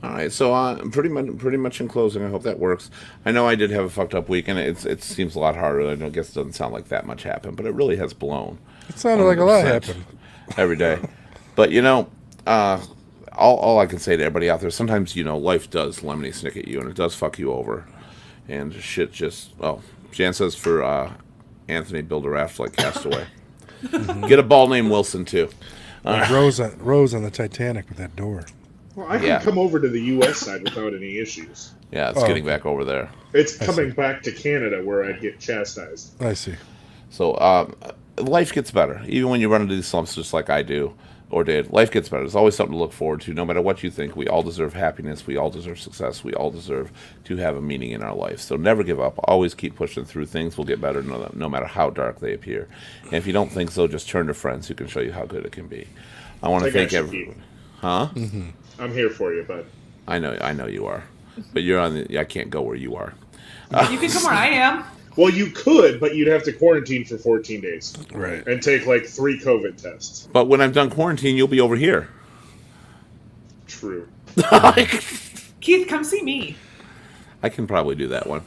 All right, so pretty much in closing, I hope that works. I know I did have a fucked up week, and it seems a lot harder. I know, I guess it doesn't sound like that much happened, but it really has blown. It sounded like a lot 100% happened. every day. But all I can say to everybody out there, sometimes life does lemony snick at you, and it does fuck you over, and shit just. Oh, Jan says for Anthony, build a raft like Castaway. Get a ball named Wilson too. Like Rose on the Titanic with that door. well, I can Yeah. come over to the U.S. side without any issues. Yeah, it's Oh. getting back over there. It's coming back to Canada where I'd get chastised. I see. So life gets better, even when you run into these slumps, just like I do or did. Life gets better. There's always something to look forward to. No matter what you think, we all deserve happiness. We all deserve success. We all deserve to have a meaning in our life. So never give up. Always keep pushing through. Things will get better, no matter how dark they appear. And if you don't think so, just turn to friends who can show you how good it can be. I want to I got thank you, everyone. Keith. Huh? I'm here for you, bud. I know you are, but you're on. I can't go where you are. You can come where I am. Well, you could, but you'd have to quarantine for 14 days Right. and take like 3 COVID tests. But when I'm done quarantine, you'll be over here. True. Keith, come see me. I can probably do that one.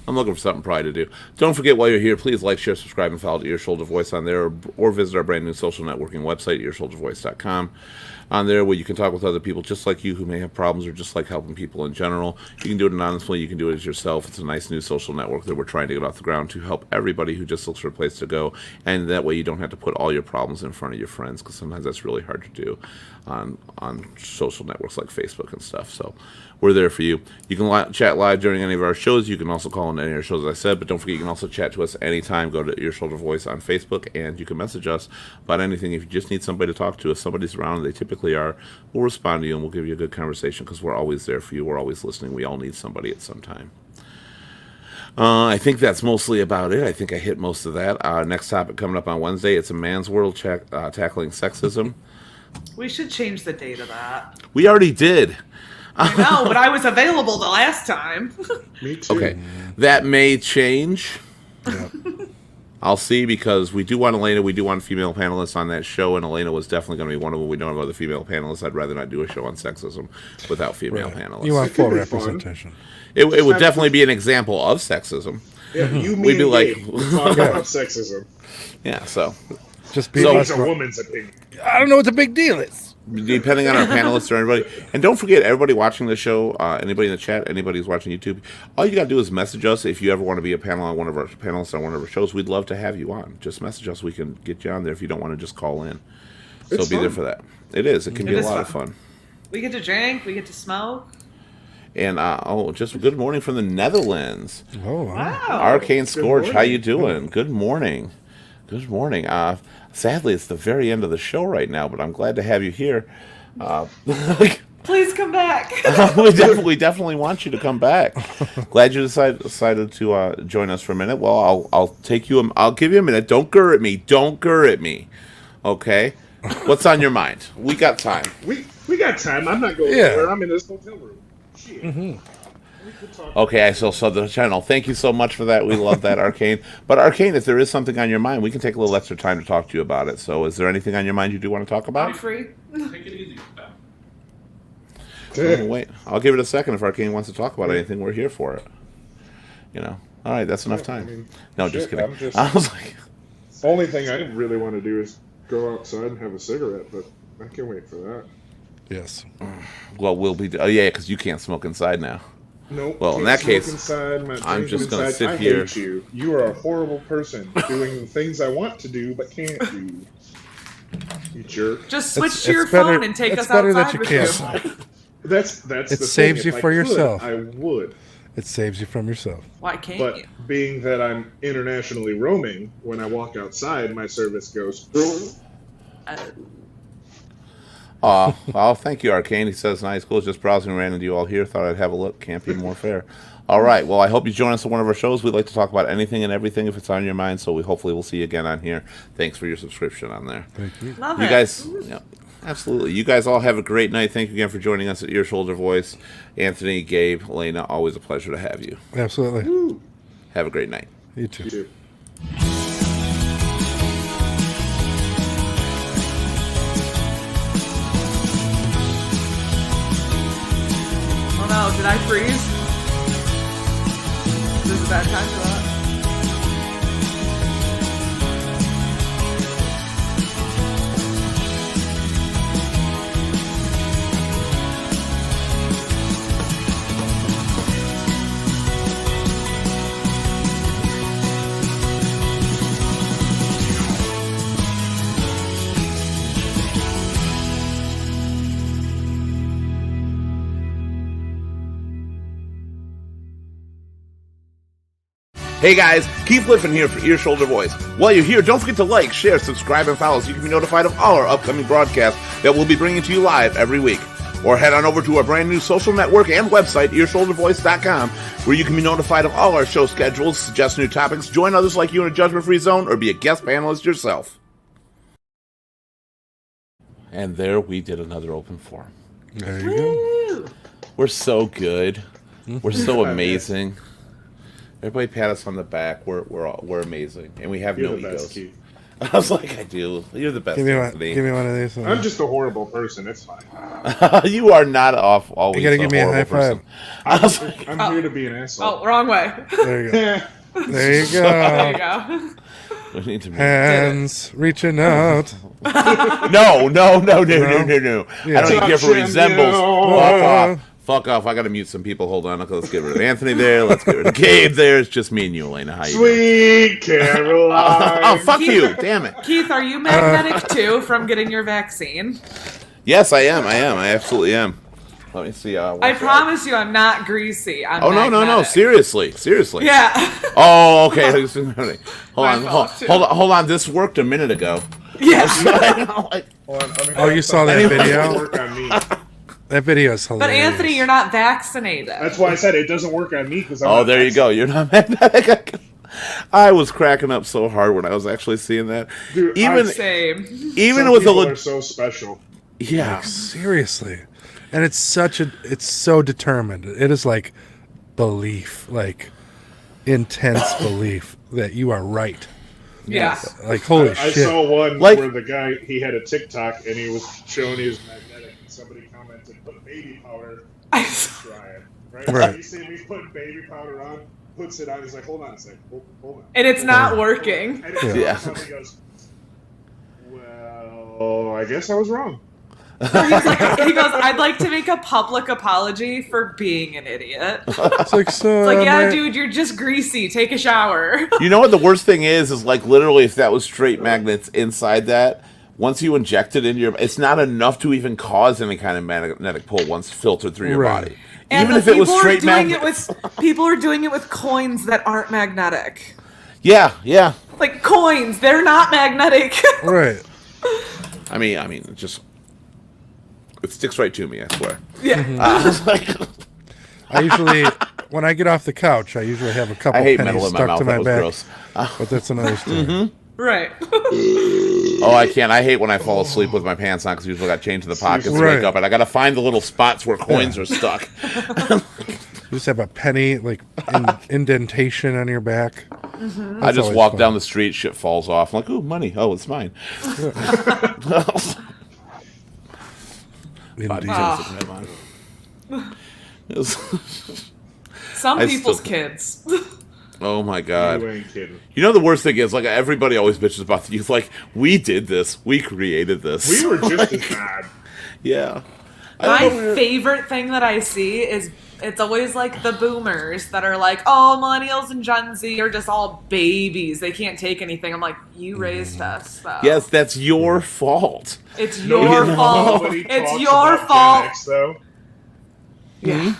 I'm looking for something probably to do. Don't forget, while you're here, please like, share, subscribe, and follow to Ear Shoulder Voice on there, or visit our brand new social networking website, earshouldervoice.com. On there, where you can talk with other people just like you who may have problems or just like helping people in general. You can do it anonymously. You can do it as yourself. It's a nice new social network that we're trying to get off the ground to help everybody who just looks for a place to go. And that way you don't have to put all your problems in front of your friends, because sometimes that's really hard to do on social networks like Facebook and stuff. So we're there for you. You can chat live during any of our shows. You can also call in any of our shows, as I said. But don't forget, you can also chat to us anytime. Go to Ear Shoulder Voice on Facebook, and you can message us about anything. If you just need somebody to talk to, if somebody's around, and they typically are, we'll respond to you, and we'll give you a good conversation, because we're always there for you. We're always listening. We all need somebody at some time. I think that's mostly about it. I think I hit most of that. Next topic coming up on Wednesday, it's a man's world tackling sexism. We should change the date of that. We already did. I know, but I was available the last time. Me too. Okay, that may change. Yep. I'll see, because we do want Elena. We do want female panelists on that show, and Elena was definitely going to be one of them. We don't have other female panelists. I'd rather not do a show on sexism without female Right. panelists. You want It could full be fun. representation. it would definitely be an example of sexism. Yeah, you, me, We'd be and like- Gabe will talk about sexism. Yeah, so Just be So- us. It's a woman's opinion. I don't know what the big deal is. depending on our panelists or anybody. And don't forget, everybody watching the show, anybody in the chat, anybody who's watching YouTube, all you got to do is message us. If you ever want to be a panel on one of our panelists on one of our shows, we'd love to have you on. Just message us. We can get you on there if you don't want to just call in. So It's be there fun. for that. It is. It can be It a is lot of fun. fun. We get to drink. We get to smoke. And just good morning from the Netherlands. Oh, wow. Wow. Arcane Scourge, how morning. you doing? Good morning. Good morning. Sadly, it's the very end of the show right now, but I'm glad to have you here. Please come back. we definitely want you to come back. Glad you decided to join us for a minute. Well, I'll take you. I'll give you a minute. Don't grr at me. Don't grr at me. Okay. What's on your mind? We got time. We got time. I'm not going Yeah. anywhere. I'm in this hotel room. Shit. We could talk. Okay, I still saw the channel. Thank you so much for that. We love that, Arcane. But Arcane, if there is something on your mind, we can take a little extra time to talk to you about it. So, is there anything on your mind you do want to talk I'm about? free. Oh, wait, I'll give it a second. If Arcane wants to talk about anything, we're here for it. All right, that's enough time. I mean, No, shit, just kidding. I'm just- I was like, Only thing I really want to do is go outside and have a cigarette, but I can wait for that. Yes. well, we'll be. Oh, yeah, because you can't smoke inside now. Nope. Well, in can't that smoke case, inside, not I'm drinking just gonna inside. sit I here. hate you. You are a horrible person doing the things I want to do but can't do. You jerk. Just switch It's to your better- phone and take it's us better outside that you with can't. you. That's It the saves thing. you If I for could, yourself. I would. It saves you from yourself. Why can't But you? being that I'm internationally roaming, when I walk outside, my service goes. Well, thank you, Arcane. He says, nice, cool. Just browsing around and you all here. Thought I'd have a look. Can't be more fair. All right. Well, I hope you join us on one of our shows. We'd like to talk about anything and everything if it's on your mind. So we hopefully we'll see you again on here. Thanks for your subscription on there. Thank you. Love You it. guys, yeah, absolutely. You guys all have a great night. Thank you again for joining us at Ear Shoulder Voice. Anthony, Gabe, Elena, always a pleasure to have you. Absolutely. Have a great night. You too. You too. Oh no, did I freeze? This is a bad time for that. Hey guys, Keith Liffin here for Ear Shoulder Voice. While you're here, don't forget to like, share, subscribe, and follow so you can be notified of all our upcoming broadcasts that we'll be bringing to you live every week. Or head on over to our brand new social network and website, earshouldervoice.com, where you can be notified of all our show schedules, suggest new topics, join others like you in a judgment-free zone, or be a guest panelist yourself. And there we did another open forum. There you go. Woo! We're so good. We're so amazing. Everybody pat us on the back. We're amazing, and we have You're no the best, egos. Keith. I was like, I do. You're the best. Give me Anthony. one of these. I'm just a horrible person. It's fine. You are not off always. You gotta give me a high horrible five. person. I was like, I'm here to be an asshole. Oh, wrong way. There you go. Yeah. There you There you go. go. we need to be. Hands reaching out. No. Yeah. I don't care if it Touching resembles. you. Fuck off. I got to mute some people. Hold on. Okay, let's get rid of Anthony there. Let's get rid of Gabe there. It's just me and you, Elena. How you doing? Sweet Caroline. Oh, fuck you. Damn it. Keith, are you magnetic too from getting your vaccine? Yes, I am. I absolutely am. Let me see. I promise you I'm not greasy. I'm Oh, no. magnetic. Seriously. Yeah. Oh, okay. Hold My on. fault, too. Hold on. This worked a minute ago. Yeah. Oh, you saw that video? Work on me. That video is But hilarious. Anthony, you're not vaccinated. That's why I said it doesn't work on me because Oh, there you go. You're not magnetic. I was cracking up so hard when I was actually seeing that. Dude, even Same. even Some with a people are little, so special. yeah. Seriously. And it's so determined. It is like belief, like intense belief that you are right. Yeah. Like, holy I shit. saw one Like- where the guy, he had a TikTok and he was showing he was magnetic and somebody commented, put baby powder I- dry it. Right? Right. So you see him, he's putting baby powder on, puts it on, he's like, hold on a second, hold on. And it's not working. And Yeah. he goes, well, I guess I was wrong. He goes, I'd like to make a public apology for being an idiot. It's It's like, so. like, yeah, man, dude, you're just greasy. Take a shower. You know what the worst thing is like literally if that was straight magnets inside that, once you inject it into your, it's not enough to even cause any kind of magnetic pull once filtered through your Right. body. And Even the if it was people are straight doing magnets. it with people are doing it with coins that aren't magnetic. Yeah. Like coins, they're not magnetic. Right. I mean, it sticks right to me. I swear. Yeah. I was like, I usually, when I get off the couch, I usually have a couple I hate pennies metal in my stuck mouth. to my That was back. gross. But that's another story. Right. Oh, I can't. I hate when I fall asleep with my pants on because usually I got change in the pockets and Right. wake up, and I got to find the little spots where coins are stuck. You just have a penny, like, indentation on your back. I just always walk fun. down the street, shit falls off. I'm like, ooh, money. Oh, it's mine. Indeed. Some I people's still- kids. Oh my god. You ain't kidding. You know the worst thing is, like, everybody always bitches about the youth. Like, we did this. We created this. We were just as bad. Yeah. My favorite thing that I see is it's always like the boomers that are like, oh, millennials and Gen Z are just all babies. They can't take anything. I'm like, you raised us, though. Yes, that's your fault. It's your fault. It's your fault. Gen X, though. Yeah.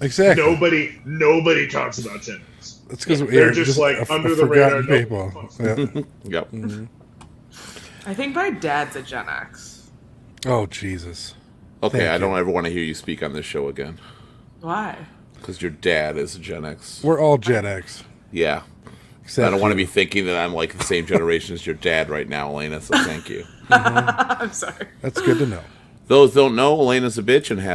Exactly. Nobody talks about Gen X. It's because They're just like under the radar people. Yeah. Yep. Mm-hmm. I think my dad's a Gen X. Oh Jesus. Okay, Thank I you. don't ever want to hear you speak on this show again. Why? Because your dad is a Gen X. We're all Gen X. Yeah. Except I don't want to you. be thinking that I'm like the same generation as your dad right now, Elena, so thank you. I'm sorry. That's good to know. Those don't know, Elena's a bitch and half